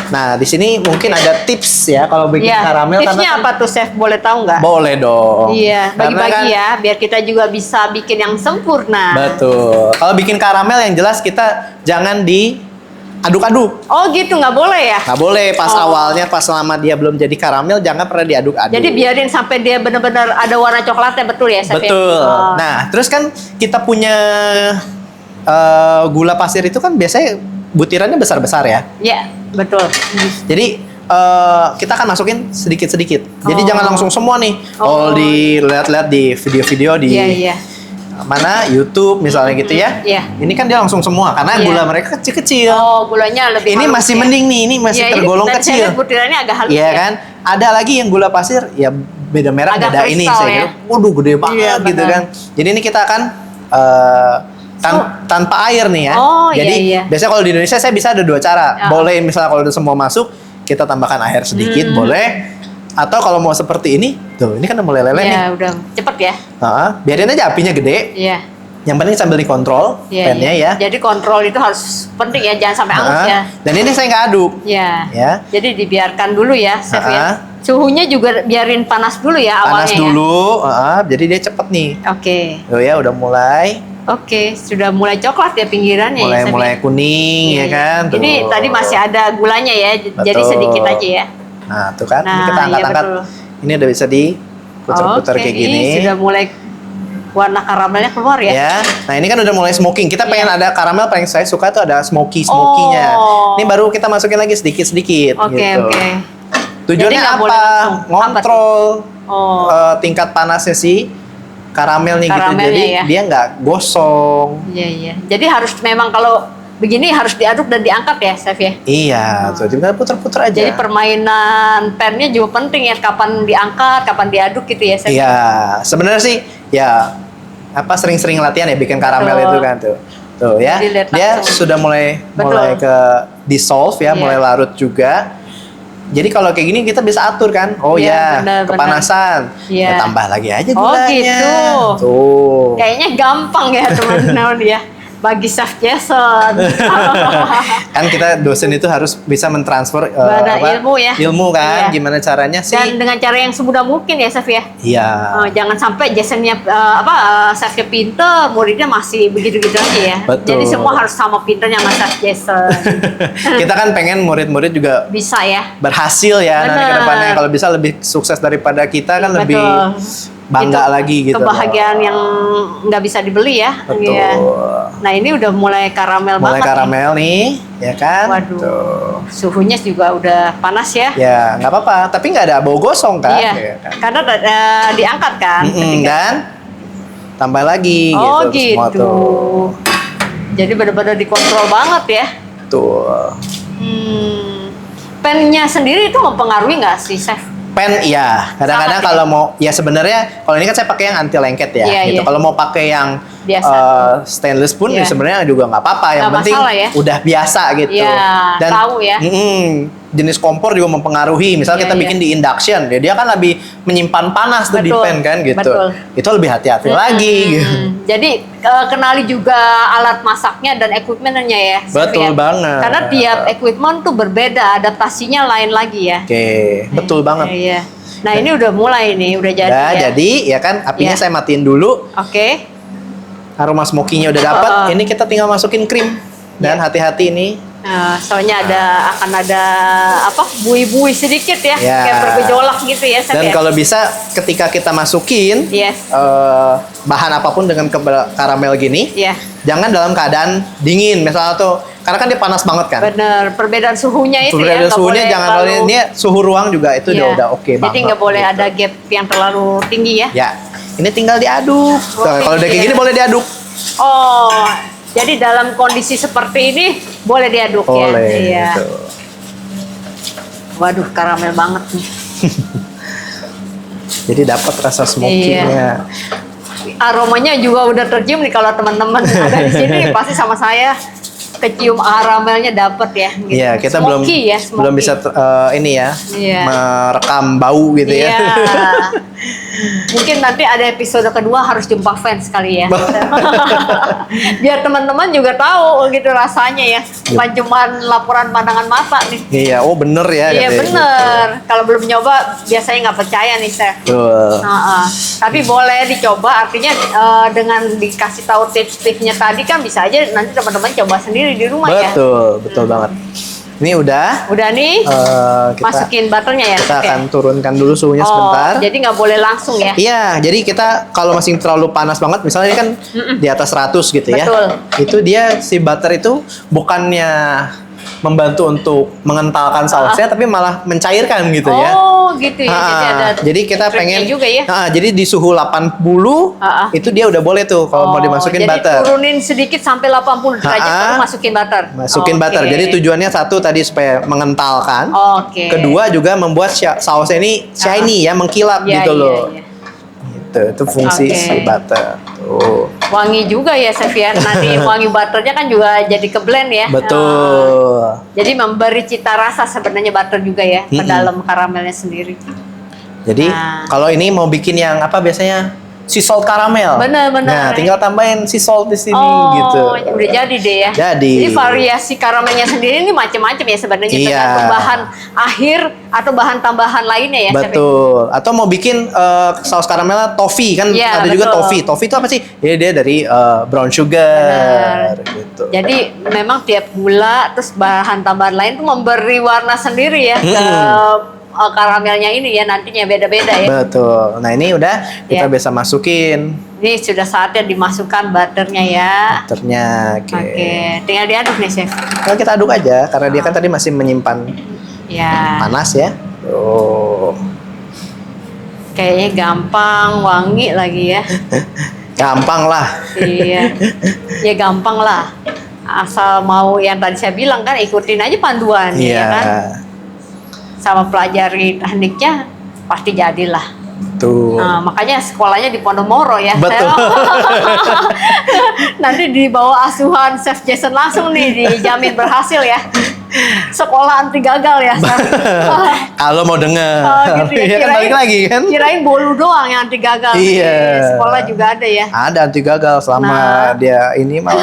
Nah, di sini mungkin ada tips ya kalau bikin Iya. karamel. Tipsnya karena apa tuh, Chef? Boleh tahu nggak? boleh dong. Iya, Karena bagi-bagi kan- ya, biar kita juga bisa bikin yang sempurna. Betul. Kalau bikin karamel yang jelas kita jangan diaduk-aduk. Oh gitu, nggak boleh ya? Nggak boleh pas Oh. awalnya, pas selama dia belum jadi karamel, jangan pernah diaduk-aduk. Jadi biarin sampai dia benar-benar ada warna coklatnya, betul ya, Chef? ya? Betul. Oh. Nah, terus kan kita punya gula pasir itu kan biasanya butirannya besar-besar ya. Ya, betul. Jadi kita akan masukin sedikit-sedikit. Jadi Oh. jangan langsung semua nih. Oh. Dilihat-lihat di video-video di Iya, iya. mana YouTube misalnya gitu ya. Iya. Ini kan dia langsung semua karena Iya. gula mereka kecil-kecil. Oh, gulanya lebih Ini halus masih ya? mending nih, ini masih Iya, ini tergolong dari saya kecil. lihat butirannya agak halus Iya ya? kan? Ada lagi yang gula pasir ya beda merek, Agak beda ini kristal saya ya? kira. Waduh, gede banget Iya, gitu benar. kan. Jadi ini kita akan tanpa air nih ya. Oh, Jadi iya, iya. biasanya kalau di Indonesia saya bisa ada dua cara. Oh. Boleh misalnya kalau udah semua masuk, kita tambahkan air sedikit, boleh. Atau kalau mau seperti ini, tuh ini kan udah mulai leleh nih. Iya, udah cepet ya? Biarin aja apinya gede. Iya. Yang penting sambil dikontrol Iya, pennya iya. ya. Jadi kontrol itu harus penting ya, jangan sampai angus Nah, ya. Dan ini saya nggak aduk. Iya. Ya. Jadi dibiarkan dulu ya, Chef ya. Ah. Suhunya juga biarin panas dulu ya awalnya. Panas dulu, jadi dia cepet nih. Ya? Oke. Tuh ya, udah mulai. Oke, sudah mulai coklat ya pinggirannya ya, Chef, Mulai ya? kuning Iya, ya kan. iya. Ini Tuh. tadi masih ada gulanya ya, jadi Betul. sedikit aja ya. Nah, tuh kan. Ini Nah, kita iya, angkat-angkat. betul. Ini udah bisa diputar-putar Oke, kayak ini gini. sudah mulai warna karamelnya keluar ya. Ya. Nah, ini kan udah mulai smoking. Kita pengen Iya. ada karamel, paling saya suka tuh ada smoky-smokinya. Oh. Ini baru kita masukin lagi sedikit-sedikit Oke, gitu. oke. Tujuannya Jadi nggak boleh apa? langsung. Apa tuh? Ngontrol Oh. tingkat panasnya si karamel nih gitu. Karamelnya Jadi ya. dia nggak gosong. Iya, iya. Jadi harus memang kalau begini harus diaduk dan diangkat ya, Chef ya. Iya, tuh tinggal puter-puter aja. Jadi permainan pennya juga penting ya, kapan diangkat, kapan diaduk gitu ya, Chef. Iya, sebenarnya sih ya apa sering-sering latihan ya bikin karamel Betul. itu kan tuh. Tuh ya. Dilihat Dia langsung. sudah mulai Betul. ke dissolve ya, Iya. mulai larut juga. Jadi kalau kayak gini kita bisa atur kan. Oh Iya, ya, benar, kepanasan. Iya. Ya, tambah lagi aja Oh, gulanya. gitu. Tuh. Kayaknya gampang ya teman-teman ya bagi Chef Jason. Kan kita dosen itu harus bisa mentransfer Pada ilmu ya. Ilmu kan, Iya. gimana caranya sih? Dan dengan cara yang semudah mungkin ya, Chef ya. Iya. Jangan sampai Jasonnya chefnya pinter, muridnya masih begitu-gitu aja ya. Betul. Jadi semua harus sama pinternya sama Chef Jason. Kita kan pengen murid-murid juga Bisa ya. berhasil ya nanti ke Bener. depannya, kalau bisa lebih sukses daripada kita kan Betul. lebih bangga Itu lagi gitu. Kebahagiaan yang nggak bisa dibeli ya. Betul. Iya. Nah ini udah mulai karamel Mulai banget karamel nih, ya kan? Waduh. Tuh. nih. Suhunya juga udah panas ya. Ya nggak apa-apa, tapi nggak ada bau gosong kan? Iya. Ya kan? Karena diangkat kan. ketika- Dan tambah lagi Oh gitu. Semua gitu. tuh. Jadi benar-benar dikontrol banget ya. Tuh. Pennya sendiri itu mempengaruhi nggak sih, Chef? Pen iya, kadang-kadang Sangat, kalau mau ya sebenarnya kalau ini kan saya pakai yang anti lengket ya. Iya, gitu. iya. Kalau mau pakai yang Biasa. stainless pun Iya. ya sebenarnya juga nggak apa-apa. Yang Nggak penting masalah ya. udah biasa gitu. Iya, tahu ya. Jenis kompor juga mempengaruhi. Misal Iya, kita iya. bikin di induction, dia kan lebih menyimpan panas tuh di Betul, pen kan gitu. betul. Itu lebih hati-hati lagi. Gitu. Jadi kenali juga alat masaknya dan equipmentnya ya. Chef, Betul ya. banget. Karena tiap equipment tuh berbeda, adaptasinya lain lagi ya. Oke, betul banget. Iya. Nah ini udah mulai nih, udah jadi Nah, ya. jadi ya kan apinya Iya. saya matiin dulu. Oke. Aroma smoky-nya udah dapat. Ini kita tinggal masukin krim. Dan Iya. hati-hati ini. Soalnya akan ada apa bui-bui sedikit ya, Ya. kayak bergejolak gitu ya. Chef, Dan ya? kalau bisa ketika kita masukin Yes. bahan apapun dengan karamel gini, Iya. jangan dalam keadaan dingin. Misalnya tuh, karena kan dia panas banget kan. Bener, perbedaan suhunya itu Perbedaan ya. nggak suhunya boleh jangan terlalu- kalau ini suhu ruang juga itu Iya. udah oke banget. Jadi nggak boleh gitu. ada gap yang terlalu tinggi ya. Ya, ini tinggal diaduk. Tuh, Oke, kalau udah kayak iya. gini boleh diaduk. Oh, jadi dalam kondisi seperti ini boleh diaduk ya? Boleh. Iya. Gitu. Waduh, karamel banget nih. Jadi dapat rasa smoky-nya. Aromanya juga udah tercium nih kalau teman-teman ada di sini pasti sama saya kecium karamelnya dapet ya. Gitu. Iya, kita Smoky ya, smoky. belum bisa ini ya, Iya. merekam bau gitu ya. Iya. Mungkin nanti ada episode kedua harus jumpa fans kali ya. Biar teman-teman juga tahu gitu rasanya ya. Bukan cuma laporan pandangan mata nih. Iya, oh bener ya. Iya katanya bener. Kalau belum nyoba biasanya nggak percaya nih chef. gitu. Betul. Tapi boleh dicoba, artinya dengan dikasih tahu tips-tipsnya tadi kan bisa aja nanti teman-teman coba sendiri di rumah ya. Betul banget. Ini udah. Udah nih, masukin butternya ya. Kita Oke. akan turunkan dulu suhunya sebentar. Jadi nggak boleh langsung ya. Iya, jadi kita kalau masih terlalu panas banget, misalnya ini kan di atas 100 gitu ya. Betul. Itu dia si butter itu bukannya membantu untuk mengentalkan sausnya, tapi malah mencairkan gitu ya. Oh gitu ya. Jadi ada jadi kita triknya pengen juga ya. jadi di suhu 80 itu dia udah boleh tuh kalau mau dimasukin jadi butter. turunin sedikit sampai 80 derajat baru masukin butter. Masukin butter. Jadi tujuannya satu tadi supaya mengentalkan. Oke. Kedua juga membuat sausnya ini shiny ya, mengkilap Iya, gitu iya, loh. iya. Itu fungsi Oke. si butter. Tuh. Wangi juga ya chef ya. Nanti wangi butternya kan juga jadi ke blend ya. Betul. Jadi memberi cita rasa sebenarnya butter juga ya ke dalam karamelnya sendiri. Jadi Nah. kalau ini mau bikin yang apa biasanya sea salt karamel. Bener. Nah, tinggal tambahin sea salt di sini gitu. Udah jadi deh ya. Jadi. variasi karamelnya sendiri ini macam-macam ya sebenarnya Iya. tergantung bahan akhir atau bahan tambahan lainnya ya. Chef. Betul. Atau mau bikin saus karamelnya toffee kan Iya, ada juga betul. toffee. Toffee itu apa sih? Ya dia dari brown sugar gitu. Jadi memang tiap gula terus bahan tambahan lain tuh memberi warna sendiri ya ke karamelnya ini ya nantinya beda-beda ya. Betul. Nah, ini udah kita Iya. bisa masukin Ini sudah saatnya dimasukkan butternya ya. butternya. Oke, tinggal diaduk nih chef. Nah, kita aduk aja karena dia kan tadi masih menyimpan Ya, panas ya. Tuh. kayaknya gampang, wangi lagi ya. Gampang lah. Iya, ya gampang lah. Asal mau yang tadi saya bilang kan ikutin aja panduan Iya. ya kan. Sama pelajari tekniknya pasti jadilah. Tuh. Nah, makanya sekolahnya di Podomoro ya. Betul. Nanti di bawah asuhan Chef Jason langsung nih dijamin berhasil ya. Sekolah anti gagal ya. Kalau mau denger. Oh, gitu ya. Iya kan balik lagi kan? Kirain bolu doang yang anti gagal. Iya. Di sekolah juga ada ya. Ada anti gagal selama Nah. dia ini mau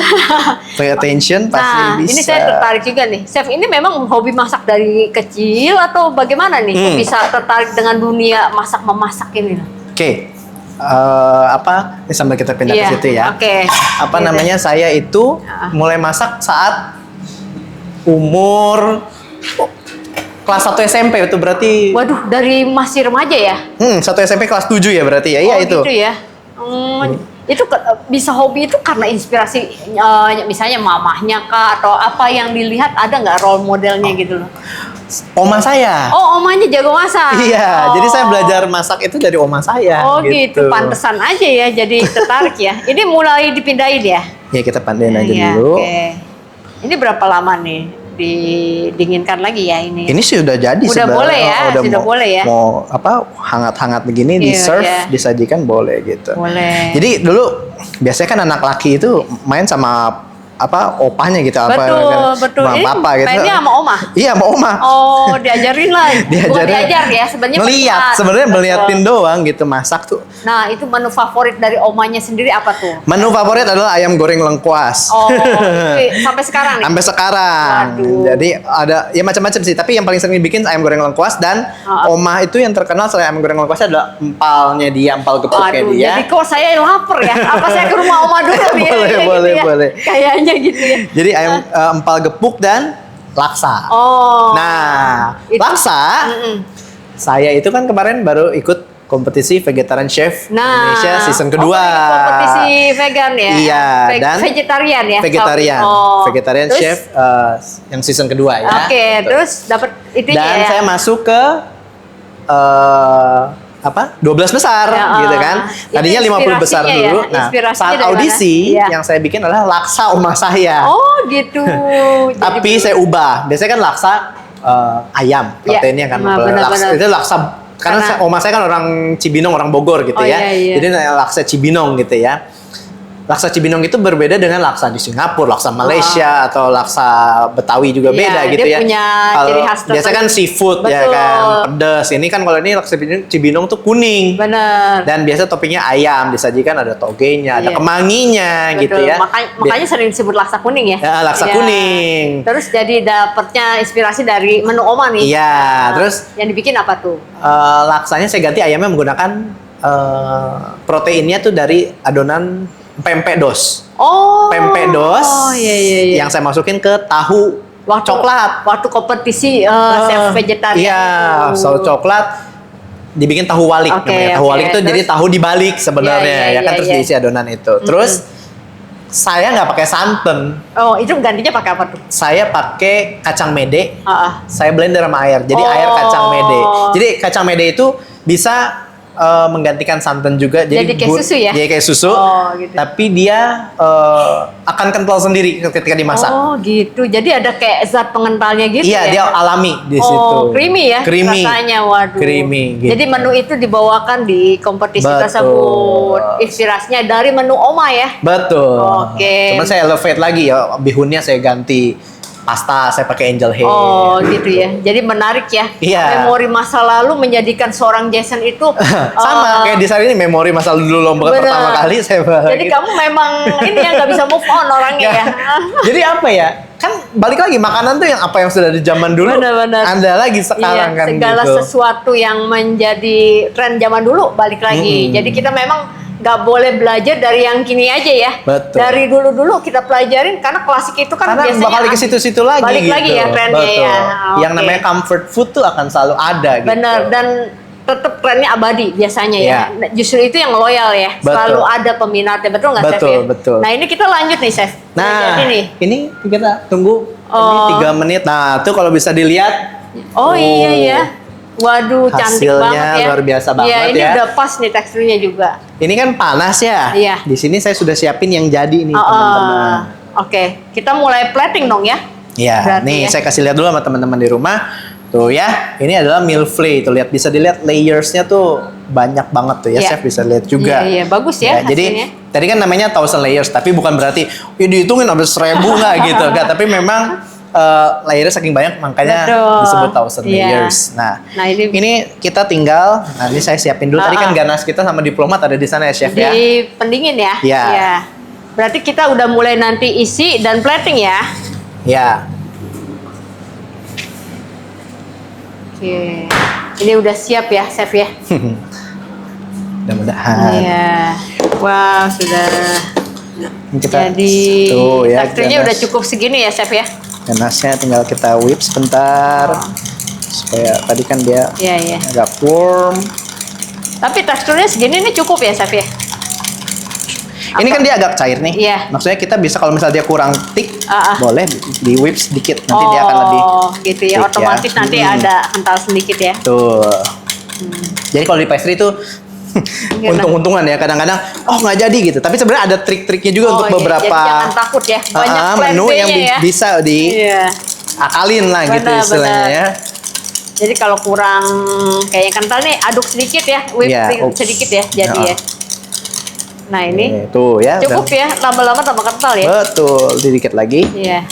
pay attention pasti Nah, bisa. ini saya tertarik juga nih. Chef ini memang hobi masak dari kecil atau bagaimana nih? Kok bisa tertarik dengan dunia masak-memasak ini? Oke. Apa? Ini sambil kita pindah Iya, ke situ ya. oke. Apa Gitu. namanya? Saya itu mulai masak saat umur kelas 1 SMP itu berarti Waduh, dari masih remaja ya? 1 SMP kelas 7 ya berarti ya. Iya Oh, itu. gitu ya. Itu bisa hobi itu karena inspirasi misalnya mamahnya kah atau apa yang dilihat ada nggak role modelnya gitu loh? Oma saya. Oh, omanya jago masak. Iya, Oh. jadi saya belajar masak itu dari oma saya. Oh gitu, pantesan aja ya jadi tertarik ya. Ini mulai dipindahin ya? Ya kita pandain aja Iya, dulu. oke. Ini berapa lama nih didinginkan lagi ya ini? Ini sih udah jadi Udah sebenarnya. boleh ya, sudah boleh ya. Mau apa hangat-hangat begini di Iya, serve, iya. disajikan boleh gitu. Boleh. Jadi dulu biasanya kan anak laki itu main sama apa opahnya gitu apa Betul, kan, betul. sama Ini papa gitu. mainnya sama oma? Iya, sama oma. Oh, diajarin lah. Bukan Diajarin. diajar ya, sebenarnya Ngeliat, penikmat. sebenarnya Betul. ngeliatin doang gitu masak tuh. Nah, itu menu favorit dari omanya sendiri apa tuh? Menu favorit adalah ayam goreng lengkuas. Oh, itu sampai sekarang nih? Sampai sekarang. Waduh. Jadi ada ya macam-macam sih, tapi yang paling sering dibikin ayam goreng lengkuas dan oma itu yang terkenal selain ayam goreng lengkuasnya adalah empalnya dia, empal gepuknya Aduh, dia. jadi kok saya lapar ya? Apa saya ke rumah oma dulu nih? Boleh, Kayak boleh, ya? boleh. Kayaknya gitu ya. Jadi ayam empal gepuk dan laksa. Oh. Nah, Itu- laksa saya itu kan kemarin baru ikut kompetisi vegetarian chef Nah, Indonesia season kedua. ini kompetisi vegan ya? Iya, dan vegetarian ya? Vegetarian, Oh. vegetarian Terus? chef yang season kedua ya. Oke, Gitu. terus dapat itunya Dan ya? saya masuk ke apa 12 besar Ya, gitu kan. Tadinya 50 besar inspirasinya dulu. ya? Nah, Inspirasinya saat dari mana? audisi Iya. yang saya bikin adalah laksa oma saya. Oh gitu. Tapi saya ubah. Biasanya kan laksa ayam Iya. proteinnya kan. Nah, benar-benar. Itu laksa karena oma saya kan orang Cibinong, orang Bogor gitu Oh, ya. iya. Jadi laksa Cibinong gitu ya. Laksa Cibinong itu berbeda dengan laksa di Singapura, laksa Malaysia atau laksa Betawi juga Iya, beda gitu dia ya. punya Kalau ciri khas biasa kan tertentu. seafood ya Betul. kan, pedas. Ini kan kalau ini laksa Cibinong tuh kuning. Bener. Dan biasa toppingnya ayam, disajikan ada togenya, ada Iya. kemanginya gitu Betul. ya. Makanya sering disebut laksa kuning ya. Ya, laksa Iya. kuning. Terus jadi dapatnya inspirasi dari menu oma nih. Iya, Nah, terus yang dibikin apa tuh? laksanya saya ganti ayamnya menggunakan proteinnya tuh dari adonan pempek dos. Oh. Pempek dos Iya. yang saya masukin ke tahu coklat. Waktu kompetisi chef vegetarian. Iya, itu. saus coklat dibikin tahu walik Oke, namanya. Tahu oke. walik itu Terus? jadi tahu dibalik sebenarnya Iya, ya kan, terus iya. diisi adonan itu. Terus saya nggak pakai santan, Oh, itu gantinya pakai apa tuh? saya pakai kacang mede. Saya blender sama air, jadi Oh. air kacang mede. Jadi kacang mede itu bisa menggantikan santan juga. Jadi kayak susu ya? Jadi kayak susu. Oh, gitu. Tapi dia akan kental sendiri ketika dimasak. Oh, gitu. Jadi ada kayak zat pengentalnya gitu Iya, ya? dia alami di situ. Oh, creamy ya Creamy. rasanya, waduh. Creamy, gitu. Jadi menu itu dibawakan di kompetisi Betul. tersebut. Inspirasinya dari menu oma ya? Betul. Oke. Cuman saya elevate lagi ya, bihunnya saya ganti pasta, saya pakai angel hair. Oh, gitu ya. Jadi menarik ya. Iya. Memori masa lalu menjadikan seorang Jason itu Sama kayak di saat ini memori masa dulu lomba bener. pertama kali saya Jadi kamu memang ini yang nggak bisa move on orangnya ya. Jadi apa ya? Kan balik lagi makanan tuh yang apa yang sudah di zaman dulu Benar-benar. ada lagi sekarang Iya, kan segala gitu. sesuatu yang menjadi tren zaman dulu balik lagi. Jadi kita memang nggak boleh belajar dari yang kini aja ya. Betul. Dari dulu-dulu kita pelajarin karena klasik itu kan Karena biasanya bakal ke situ-situ lagi balik gitu. lagi ya trennya Betul. ya. Yang Oke. namanya comfort food tuh akan selalu ada gitu. Bener, dan tetap trennya abadi biasanya ya. Iya. Nah, justru itu yang loyal ya. Betul. Selalu ada peminatnya, betul nggak Chef Betul, ya? betul. Nah ini kita lanjut nih Chef. Nah, Jadi nih. ini kita tunggu ini Oh. 3 menit. Nah, tuh kalau bisa dilihat. Oh iya ya. Waduh, cantik Hasilnya banget ya. luar biasa banget Iya, ini ya. udah pas nih teksturnya juga. Ini kan panas ya. Iya. Di sini saya sudah siapin yang jadi nih Oh, teman-teman. Oke, kita mulai plating dong ya. Ya, Berarti nih ya. saya kasih lihat dulu sama teman-teman di rumah. Tuh ya, ini adalah meal flay. Tuh lihat, bisa dilihat layersnya tuh banyak banget tuh ya. Iya. Chef bisa lihat juga. Iya, bagus ya Jadi hasilnya. tadi kan namanya 1000 layers, tapi bukan berarti ya dihitungin ada 1000 nggak gitu. Nggak, tapi memang layernya saking banyak makanya Betul. disebut 1000 Iya. layers. Nah, Nah, ini kita tinggal, nah ini saya siapin dulu. Tadi kan ganas kita sama diplomat ada di sana ya Chef ya. di pendingin ya. Iya. Iya. Berarti kita udah mulai nanti isi dan plating ya. Ya. Oke. Ini udah siap ya, Chef ya. Mudah-mudahan. Iya. Wow, sudah. Ini kita Jadi tuh ya. teksturnya udah ganas. cukup segini ya, Chef ya. Ganasnya tinggal kita whip sebentar supaya tadi kan dia Iya, iya. agak warm. Tapi teksturnya segini nih cukup ya, Chef ya. Ini kan dia agak cair nih. Iya. Maksudnya kita bisa kalau misalnya dia kurang thick, Ah. boleh di whip sedikit. Nanti dia akan lebih gitu ya. thick Otomatis nanti ada kental sedikit ya. tuh. Jadi kalau di pastry tuh Gimana? untung-untungan ya kadang-kadang nggak jadi gitu. Tapi sebenarnya ada trik-triknya juga untuk iya. beberapa Jadi jangan takut ya. Banyak plan menu yang B-nya ya. bisa Iya. diakalin lah gitu Benar, istilahnya benar. ya. Jadi kalau kurang kayak kental nih, aduk sedikit ya, whip Iya, sedikit ya, jadi Ya. ya. Nah ini Tuh ya. cukup ya, lama-lama tambah kental ya. Betul, sedikit lagi. Iya.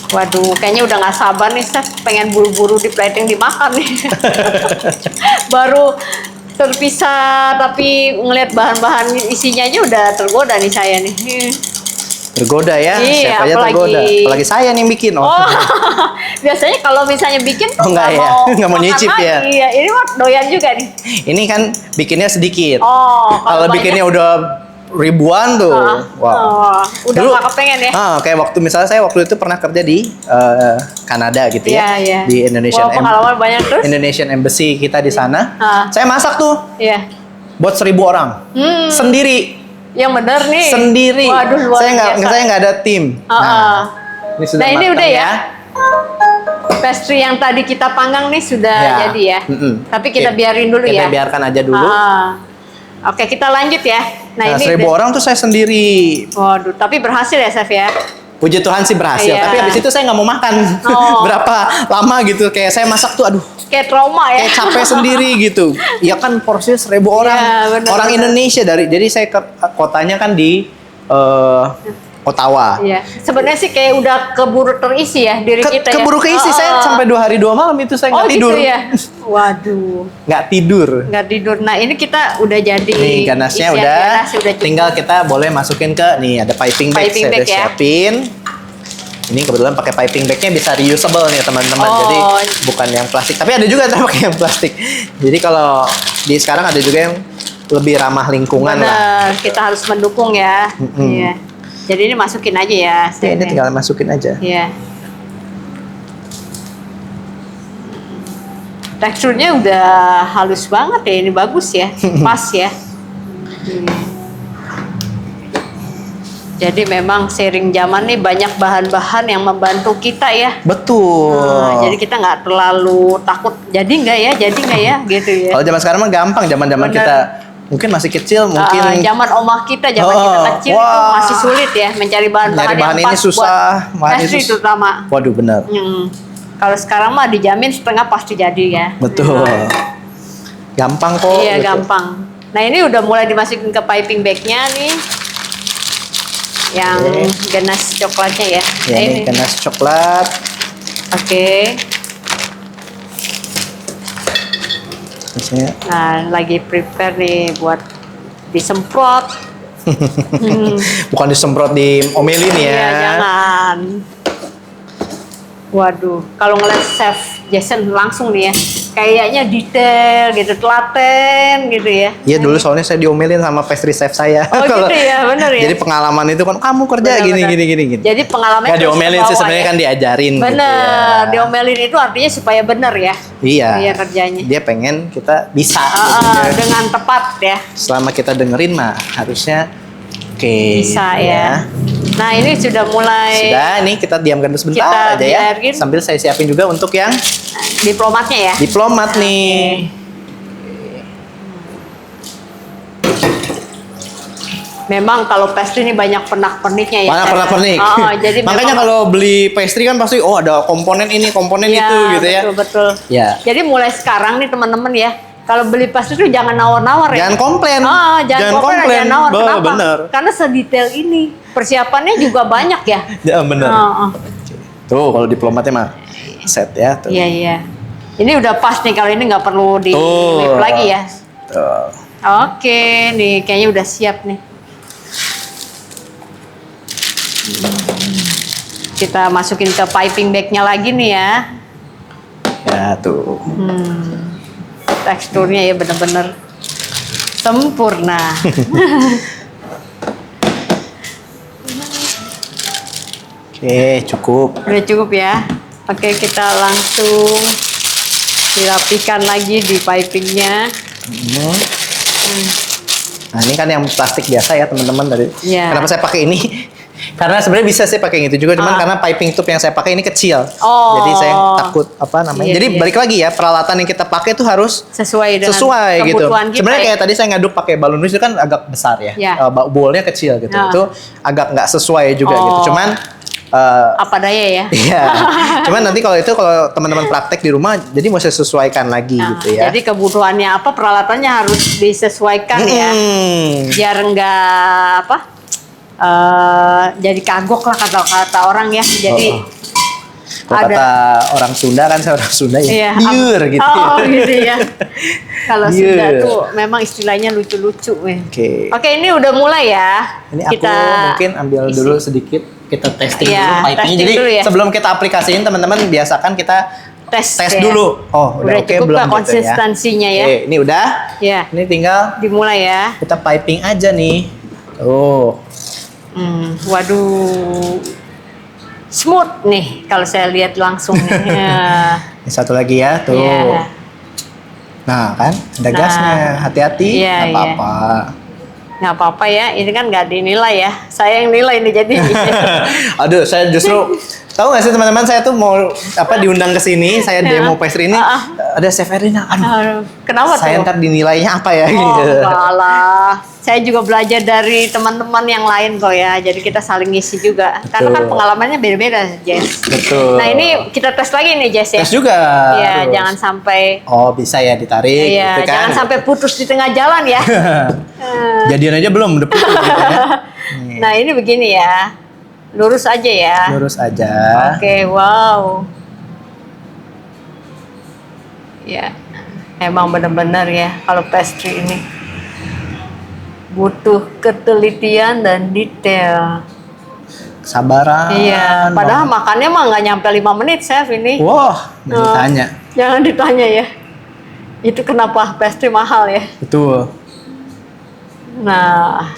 Waduh, kayaknya udah nggak sabar nih, Chef. Pengen buru-buru di plating dimakan nih. Baru terpisah, tapi ngelihat bahan-bahan isinya aja udah tergoda nih saya nih. Tergoda ya, Iya, siapa aja apalagi- tergoda. Apalagi saya nih yang bikin. Oh, biasanya kalau misalnya bikin tuh Oh, enggak ya? Nggak mau makan nyicip lagi. ya? Iya, ini mah doyan juga nih. Ini kan bikinnya sedikit. Oh, Kalau banyak- bikinnya udah ribuan tuh. Oh, udah Dulu- nggak kepengen ya? Kayak waktu misalnya saya waktu itu pernah kerja di Kanada gitu Iya, ya. iya. Di Indonesian Wah, pengalaman banyak terus. Indonesian Embassy kita di sana. Saya masak tuh Iya. buat 1000 orang. Sendiri. Yang bener nih. Sendiri. Waduh, luar Saya biasa. nggak ada tim. Ini Ini sudah Nah, ini matang udah ya? pastry yang tadi kita panggang nih sudah Ya. jadi ya. Tapi kita Oke. biarin dulu ya. Kita biarkan aja dulu. Oke, kita lanjut ya. Nah, ini 1.000 orang tuh saya sendiri. Waduh, tapi berhasil ya, Chef ya. Puji Tuhan sih berhasil, Iya. tapi habis itu saya nggak mau makan. Oh. Berapa lama gitu, kayak saya masak tuh, aduh, Kayak trauma ya. kayak capek sendiri gitu. Ya kan porsinya 1.000 orang, Iya, benar, orang benar. Indonesia jadi saya ke kotanya kan di Ottawa. Iya. Sebenarnya sih kayak udah keburu terisi ya diri kita ya. Keburu keisi, saya sampai 2 hari 2 malam itu saya nggak tidur. Gitu ya. Waduh. Nggak tidur. Nggak tidur. Nah, ini kita udah jadi Nih ganasnya isian udah, ganas cukup. tinggal kita boleh masukin ke nih ada piping bag, Piping saya bag udah ya. siapin. Ini kebetulan pakai piping bagnya bisa reusable nih teman-teman, Oh. jadi bukan yang plastik. Tapi ada juga yang pakai yang plastik. Jadi kalau di sekarang ada juga yang lebih ramah lingkungan lah. Bener, kita harus mendukung ya. Iya. Jadi ini masukin aja ya. Ya, ini tinggal masukin aja. Iya. Teksturnya udah halus banget ya, ini bagus ya, pas ya. Jadi memang seiring zaman nih banyak bahan-bahan yang membantu kita ya. Betul. Jadi kita nggak terlalu takut. Jadi nggak ya, gitu ya. Kalau zaman sekarang mah gampang, zaman-zaman Bener. kita mungkin masih kecil, mungkin Zaman omah kita, zaman kita kecil itu wah. masih sulit ya mencari bahan-bahan Nyari bahan yang ini pas susah, buat bahan ini pastry susah. terutama. Waduh benar. Kalau sekarang mah dijamin setengah pasti jadi ya. Betul. Gampang kok. Iya, gitu. gampang. Nah, ini udah mulai dimasukin ke piping bag-nya nih. Yang Oke. ganas coklatnya ya. Ya, ini ganas coklat. Oke. Misalnya. Nah, lagi prepare nih buat disemprot. Bukan disemprot, diomelin ya. Iya, jangan. Waduh, kalau ngeliat Chef Jason langsung nih ya, kayaknya detail gitu, telaten gitu ya. Iya dulu soalnya saya diomelin sama pastry chef saya. Oh Kalau- gitu ya, bener ya. Jadi pengalaman itu kan kamu kerja Bener, gini bener. gini. Jadi pengalamannya Nggak terus diomelin kebawa sih sebenarnya ya. kan diajarin. Bener, gitu ya. diomelin itu artinya supaya bener ya. Iya. Iya kerjanya. Dia pengen kita bisa. Ah, gitu ya. dengan tepat ya. Selama kita dengerin mah harusnya oke. Bisa ya. Nah ini sudah mulai Sudah, nih kita diamkan dulu sebentar Kita aja ya. biarin. Sambil saya siapin juga untuk yang diplomatnya ya. diplomat nih. Memang kalau pastry ini banyak pernak-perniknya ya. Mana Chef. pernah pernik. Oh, jadi Makanya memang- kalau beli pastry kan pasti ada komponen ini, komponen Iya, itu gitu ya. Betul. Ya. Jadi mulai sekarang nih teman-teman ya, kalau beli pastry itu jangan nawar-nawar ya. Jangan komplain. Jangan komplain, jangan nawar. Bah, Kenapa? bener. Karena sedetail ini. Persiapannya juga banyak ya. Ya bener. Oh, oh. Tuh kalau diplomatnya mah set ya tuh. Iya, iya. Ini udah pas nih, kalau ini nggak perlu di Tuh. whip lagi ya. Tuh. Oke, nih kayaknya udah siap nih. Kita masukin ke piping bag-nya lagi nih ya. Ya tuh. Teksturnya ya bener-bener sempurna. Oke, cukup. Udah cukup ya. Oke, kita langsung dirapikan lagi di pipingnya. Nah ini kan yang plastik biasa ya teman-teman tadi. Iya. Kenapa saya pakai ini? Karena sebenarnya bisa saya pakai yang itu juga, cuman karena piping tube yang saya pakai ini kecil. Oh. Jadi saya takut apa namanya. Iya, Jadi iya. balik lagi ya, peralatan yang kita pakai itu harus Sesuai dengan sesuai gitu. kebutuhan kita. Sebenarnya ya. kayak tadi saya ngaduk pakai balon itu kan agak besar ya. Ya. Bowlnya kecil gitu. Nah. Itu agak nggak sesuai juga Oh. gitu. Cuman apa daya ya. iya. Cuman nanti kalau teman-teman praktek di rumah jadi mesti sesuaikan lagi Nah, gitu ya. Jadi kebutuhannya apa, peralatannya harus disesuaikan ya. Biar enggak apa? Jadi kagok lah kata-kata orang ya. Jadi Kalau kata orang Sunda kan, saya orang Sunda ya. Iya, Biur gitu. Oh, gitu ya. Kalau Biur. Sunda tuh memang istilahnya lucu-lucu. Oke. Oke, ini udah mulai ya. Ini aku mungkin ambil isi. dulu sedikit, kita testing Iya, dulu pipingnya. testing Jadi dulu ya. sebelum kita aplikasiin teman-teman biasakan kita tes ya. dulu. Oh, udah oke cukup belum lah gitu ya. konsistensinya ya. Oke, ini udah. Ya, Ini tinggal dimulai ya. kita piping aja nih. Oh. Waduh. Smooth nih kalau saya lihat langsung nih. Ya. Ini satu lagi ya, tuh. Iya. Nah, kan ada Nah. gasnya. Hati-hati, Iya, nggak apa-apa. Nggak apa-apa ya, ini kan nggak dinilai ya. Saya yang nilai ini jadi. Aduh, saya justru Tahu nggak sih teman-teman, saya tuh mau diundang ke sini, saya demo pastry ini, ada Chef Erina. Aduh, Kenapa saya tuh? ntar dinilainya apa ya? Oh, gitu. enggak lah. Saya juga belajar dari teman-teman yang lain kok ya. Jadi kita saling ngisi juga. Karena kan Betul. pengalamannya beda-beda, Jess. Betul. Nah, ini kita tes lagi nih, Jess ya. Tes juga. Iya, Terus. jangan sampai Bisa ya ditarik iya, gitu kan. jangan sampai putus di tengah jalan ya. Jadian aja belum, udah putus gitu ya. Nih, Nah, ini begini ya. Lurus aja ya. lurus aja. Oke, wow. Ya, emang benar-benar ya kalau pastry ini butuh ketelitian dan detail. Sabaran. Iya, padahal makannya mah nggak nyampe 5 menit, Chef ini. Wah, nggak ditanya. Jangan ditanya ya. Itu kenapa pastry mahal ya? Betul. Nah,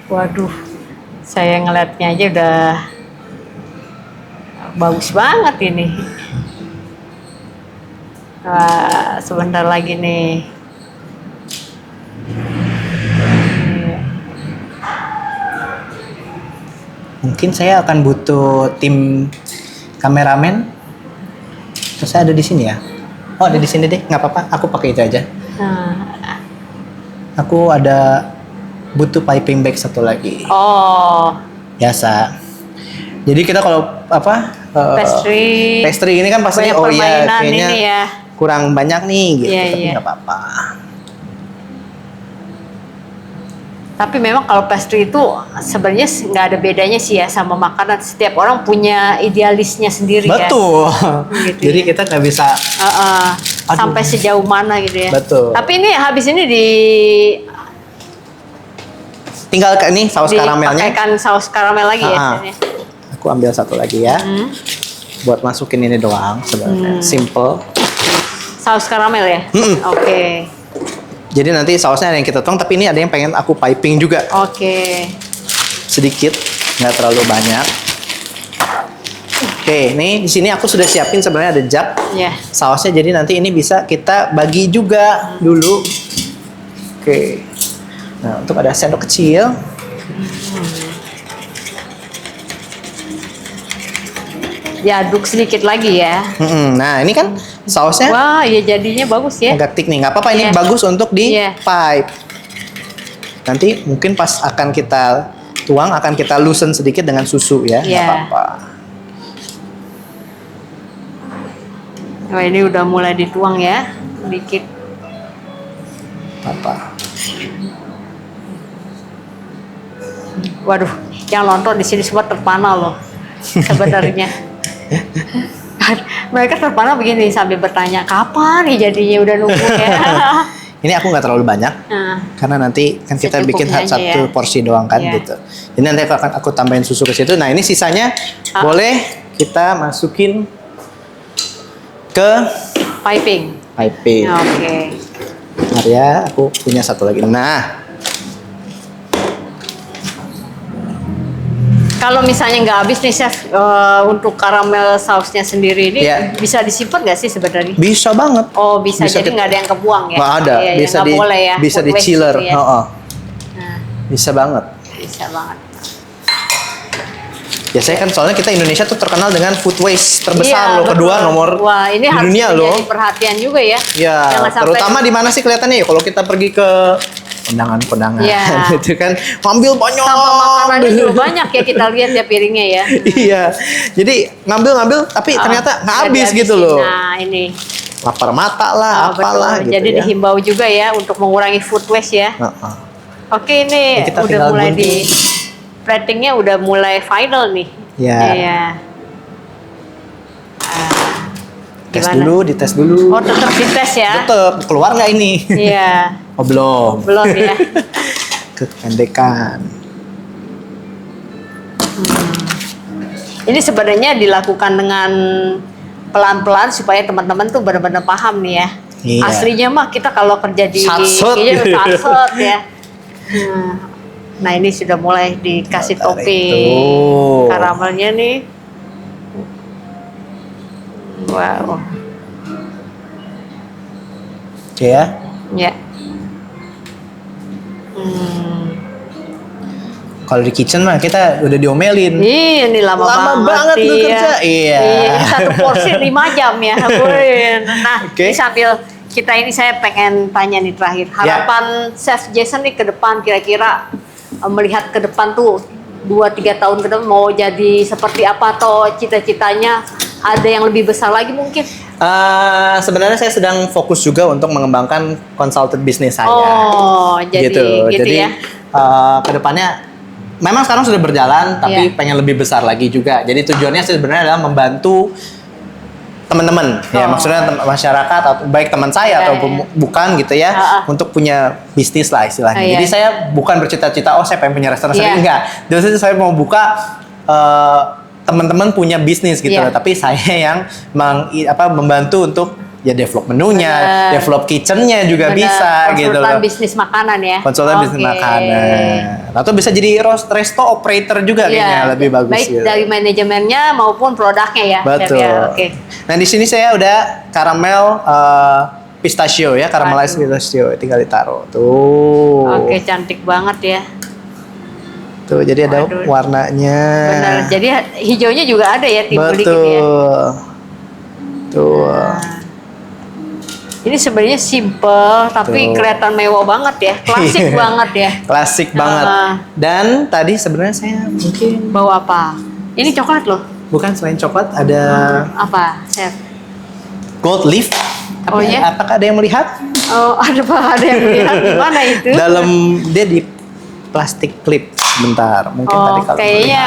waduh. Saya ngeliatnya aja udah bagus banget ini. Wah, sebentar lagi nih. Mungkin saya akan butuh tim kameramen. Terus saya ada di sini ya. Oh, ada di sini deh, nggak apa-apa. Aku pakai itu aja. Nah. Aku ada butuh piping bag satu lagi. Oh, Biasa. Jadi kita kalau pastry ini kan pasti banyak oh iya permainan kayaknya ini ya. kurang banyak nih gitu, Iya, tapi iya. nggak apa-apa. Tapi memang kalau pastry itu sebenarnya nggak ada bedanya sih ya sama makanan. Setiap orang punya idealisnya sendiri ya. Betul. Gitu Jadi ya. kita nggak bisa Aduh. Sampai sejauh mana gitu ya. Betul. Tapi ini habis ini tinggal ke ini saus karamelnya. dipakaikan saus karamel lagi ya. Ah, Aku ambil satu lagi ya. Buat masukin ini doang sebenarnya. Simple. Saus karamel ya. Oke. Jadi nanti sausnya ada yang kita tuang, tapi ini ada yang pengen aku piping juga. Oke. Sedikit, nggak terlalu banyak. Oke, nih di sini aku sudah siapin sebenarnya ada jug Ya. sausnya, jadi nanti ini bisa kita bagi juga dulu. Oke. Nah, untuk ada sendok kecil. Diaduk sedikit lagi ya. Nah, ini kan sausnya Wah, ya jadinya bagus ya. agak thick nih. Nggak apa-apa, ini Iya. bagus untuk di Iya. pipe. Nanti mungkin pas akan kita tuang, akan kita loosen sedikit dengan susu ya. Nggak Iya. apa-apa. Wah, ini udah mulai dituang ya. Sedikit. Apa? Waduh, yang nonton di sini semua terpana loh. Sebenarnya. Mereka terpana begini sambil bertanya, kapan nih jadinya udah nunggu ya. Ini aku nggak terlalu banyak. Nah, Karena nanti kan kita bikin Secukupnya aja satu ya. porsi doang kan Iya. gitu. Jadi nanti aku tambahin susu ke situ. Nah, ini sisanya boleh kita masukin ke piping. piping. Oke. Bentar ya, aku punya satu lagi. Nah, Kalau misalnya nggak habis nih chef, untuk karamel sausnya sendiri ini Iya. bisa disimpan nggak sih sebenarnya? bisa banget. Oh bisa, Bisa jadi kita- nggak ada yang kebuang ya? Nggak ada, Iya, bisa nggak di boleh ya. bisa Food di waste chiller. gitu ya. Heeh. Nah, Bisa banget. bisa banget. Biasanya kan soalnya kita Indonesia tuh terkenal dengan food waste terbesar Iya, loh, kedua betul. nomor Wah, ini di harus dunia loh. menjadi perhatian juga ya. Ya, Jangan sampai- terutama di mana sih kelihatannya ya kalau kita pergi ke kondangan-kondangan Iya. gitu kan, ngambil banyak. Sama makanannya juga banyak ya kita lihat ya piringnya ya. Iya. Jadi ngambil tapi ternyata nggak habis dihabisin. gitu loh. Nah ini. Lapar mata lah, Oh, apalah betul. gitu Jadi ya. dihimbau juga ya untuk mengurangi food waste ya. Heeh. Oke ini Kita udah tinggal mulai gunting. platingnya udah mulai final nih. Ya. Iya. Tes Gimana? dulu, dites dulu. Oh tetap dites ya? Tetep keluar nggak ini? Iya. Oh belum. Belum ya. Kependekan. Ini sebenarnya dilakukan dengan pelan-pelan supaya teman-teman tuh benar-benar paham nih ya. Iya. Aslinya mah kita kalau kerja di Satset iya, gitu. satset ya. Nah ini sudah mulai dikasih Bentar topping itu. karamelnya nih. Wow. Oke ya. Ya. Kalau di kitchen mah kita udah diomelin. Ih, ini lama banget lu iya. kerja. Iya. Ini satu porsi 5 jam ya. Wih. Nah, Oke. ini sambil kita ini saya pengen tanya nih terakhir. Harapan Chef Jason nih ke depan kira-kira melihat ke depan tuh 2-3 tahun ke depan mau jadi seperti apa atau cita-citanya ada yang lebih besar lagi mungkin? Sebenarnya saya sedang fokus juga untuk mengembangkan consulted bisnis saya. Oh, jadi gitu Jadi ya. kedepannya memang sekarang sudah berjalan, tapi Iya. pengen lebih besar lagi juga. Jadi tujuannya sebenarnya adalah membantu teman-teman, ya Oh. maksudnya masyarakat atau baik teman saya Iya, atau iya. bukan gitu ya, untuk punya bisnis lah istilahnya. Iya. Jadi saya bukan bercita-cita saya pengen punya restoran Iya. sendiri, enggak. Jadi saya mau buka teman-teman punya bisnis gitu, Iya. tapi saya yang membantu untuk ya develop menunya, Bener. develop kitchennya juga Bener, bisa gitu konsultan loh. bisnis makanan ya. Konsultan bisnis Oke. makanan. Atau bisa jadi resto operator juga kayaknya Iya, lebih bagus baik gitu. dari manajemennya maupun produknya ya. Chef, Betul. ya. Oke. Nah di sini saya udah karamel pistachio ya, caramelized pistachio, tinggal ditaruh. Tuh. Oke, cantik banget ya. Tuh, jadi ada Waduh. warnanya. Benar. Jadi hijaunya juga ada ya timbul Betul. dikit ya. Tuh. Ini sebenarnya simple tapi Tuh. kelihatan mewah banget ya, klasik banget ya. Klasik banget. Dan tadi sebenarnya saya mungkin Bawa apa? Ini coklat loh. bukan selain coklat ada Apa, Chef? gold leaf. Oh, Tapi ya? apakah ada yang melihat? Oh, ada yang lihat di mana itu? Dalam dia di plastik clip. Bentar, mungkin Oh, tadi kalau kayaknya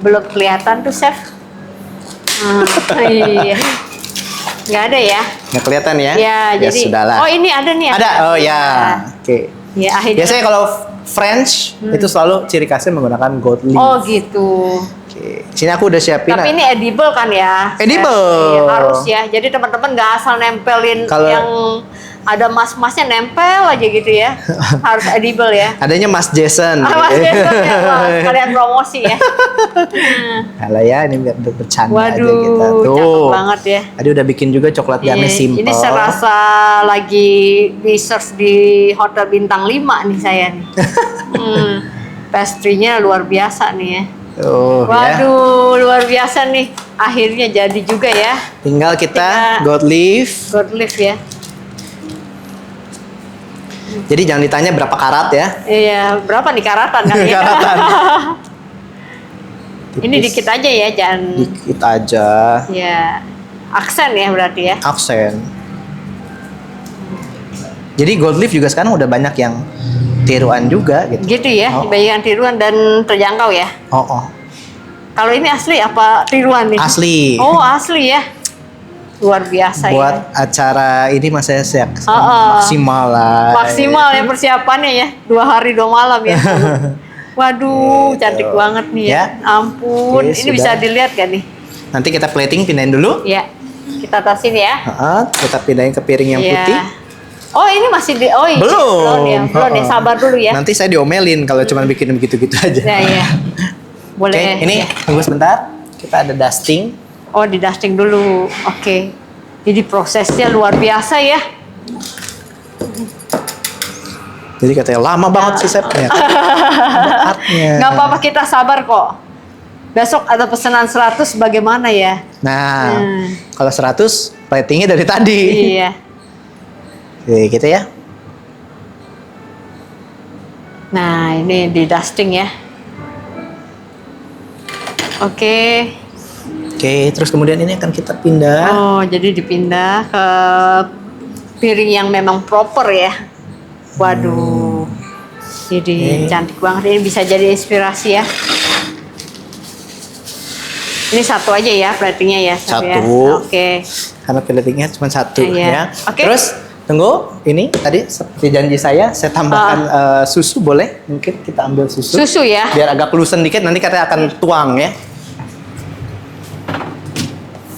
belum kelihatan tuh, Chef. Iya. Nggak ada ya? nggak kelihatan ya? Ya, jadi. sudahlah. Oh, ini ada nih. Ada. Oh ya. Oke. Ya, akhirnya. Biasanya kalau French itu selalu ciri khasnya menggunakan gold leaf. Oh, gitu. Oke. Sini aku udah siapin. Tapi ini edible kan ya? Edible. Iya, harus ya. Jadi teman-teman nggak asal nempelin Kalau- yang ada mas-masnya nempel aja gitu ya. Harus edible ya. Adanya Mas Jason. Mas Jason ya, wah, kalian promosi ya. Halo ya, ini biar bercanda aja kita. Waduh, Tuh. cakep banget ya. Tadi udah bikin juga coklat garnish simple. Ini serasa lagi di search di hotel bintang 5 nih saya nih. Pastry-nya luar biasa nih ya. Tuh, ya. Waduh, luar biasa nih. Akhirnya jadi juga ya. Tinggal kita gold leaf. Gold leaf ya. Jadi jangan ditanya berapa karat ya. Iya, berapa nih karatan kan ya? Karatan. Ini dikit aja ya, jangan Dikit aja. ya aksen ya berarti ya. Aksen. Jadi gold leaf juga sekarang udah banyak yang tiruan juga gitu. Gitu ya, Oh. bagian tiruan dan terjangkau ya. Oh. Kalau ini asli apa tiruan nih? Asli. Oh, asli ya. Luar biasa Buat ya. acara ini mas saya siap Oh. maksimal lah. Maksimal ya persiapannya ya. 2 hari 2 malam ya. Waduh, Gitu. cantik banget nih ya. Ya. Ampun, Oke, ini bisa sudah. dilihat gak nih? Nanti kita plating pindahin dulu. Ya, kita tasin ya. Kita pindahin ke piring yang Iya. putih. Oh, ini masih di iya, Belum. ya. Belum ya, sabar dulu ya. Nanti saya diomelin kalau cuma bikin begitu-gitu aja. Ya, ya. Boleh. Oke, ini ya. tunggu sebentar. Kita ada dusting. Oh, di dusting dulu. Oke. Jadi prosesnya luar biasa ya. Jadi katanya lama banget sih chefnya. Ada artnya. Nggak apa-apa, kita sabar kok. Besok ada pesanan 100 bagaimana ya? Nah, kalau 100 platingnya dari tadi. Iya. Oke, gitu ya. Nah, ini di dusting ya. Oke. Oke, terus kemudian ini akan kita pindah. Oh, jadi dipindah ke piring yang memang proper ya. Waduh. Jadi Oke. cantik banget. Ini bisa jadi inspirasi ya. Ini satu aja ya platingnya ya. Chef, ya? Satu. Oke. Karena platingnya cuma satu Iya. ya. Oke. Terus tunggu, ini tadi seperti janji saya tambahkan susu boleh? Mungkin kita ambil susu. Susu ya. Biar agak lusen dikit, nanti katanya akan tuang ya.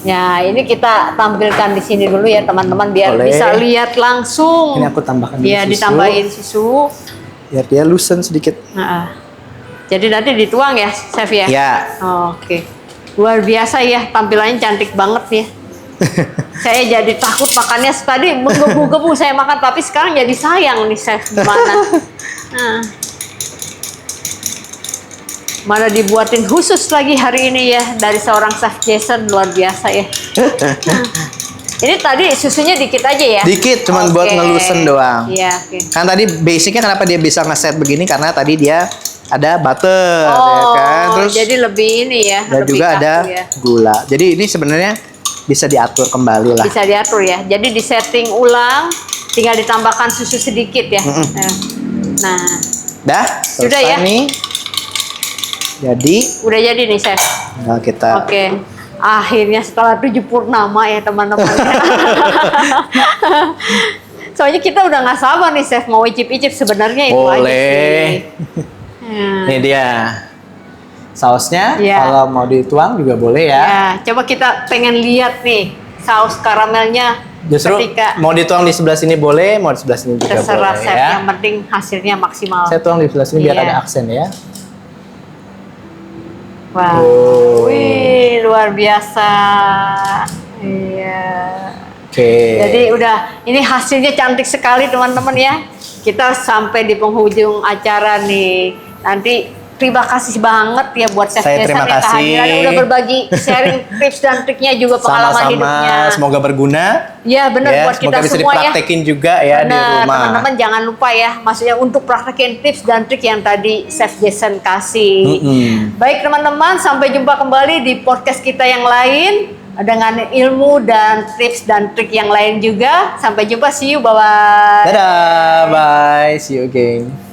Ya, ini kita tampilkan di sini dulu ya teman-teman biar Boleh. bisa lihat langsung. Ini aku tambahkan dulu Iya, susu. ditambahin susu. Biar dia lusen sedikit. Nah, jadi nanti dituang ya, Chef ya? Ya. Oke. Luar biasa ya, tampilannya cantik banget ya. Saya jadi takut makannya tadi menggebu-gebu saya makan, tapi sekarang jadi sayang nih Chef gimana. Nah. Mana dibuatin khusus lagi hari ini ya dari seorang Chef Jason, luar biasa ya. Ini tadi susunya dikit aja ya? Dikit, cuman buat ngelusen doang. Iya, oke. Kan tadi basicnya kenapa dia bisa ngeset begini karena tadi dia ada butter, ya kan? Terus jadi lebih ini ya. dan lebih juga kaku ada ya. gula. Jadi ini sebenarnya bisa diatur kembali lah. Bisa diatur ya. Jadi disetting ulang, tinggal ditambahkan susu sedikit ya. Nah, Dah, sudah selesai ya? nih. Jadi, udah jadi nih Chef. tinggal kita Oke. Akhirnya setelah 7 purnama ya teman-teman. Soalnya kita udah nggak sabar nih Chef mau icip-icip sebenarnya itu aja boleh. sih. Ini dia sausnya. Iya. Kalau mau dituang juga boleh ya. Ya, coba kita pengen lihat nih saus karamelnya. Justru ketika mau dituang di sebelah sini boleh, mau di sebelah sini juga terserah boleh Chef, ya. yang penting hasilnya maksimal. Saya tuang di sebelah sini biar Iya. ada aksen ya. Wah, Oh. wih, luar biasa. Iya. Oke. Jadi udah, ini hasilnya cantik sekali teman-teman ya. Kita sampai di penghujung acara nih. Nanti terima kasih banget ya buat Chef Saya Jason terima yang kasih. kehadirannya udah berbagi sharing tips dan triknya juga pengalaman hidupnya. Sama-sama, semoga berguna. Ya benar Ya, buat kita semoga bisa semua ya. dipraktekin juga ya di Benar, rumah. teman-teman jangan lupa ya, maksudnya untuk praktekin tips dan trik yang tadi Chef Jason kasih. Baik teman-teman, sampai jumpa kembali di podcast kita yang lain dengan ilmu dan tips dan trik yang lain juga. Sampai jumpa, see you, bye-bye. Dadah, bye, see you again.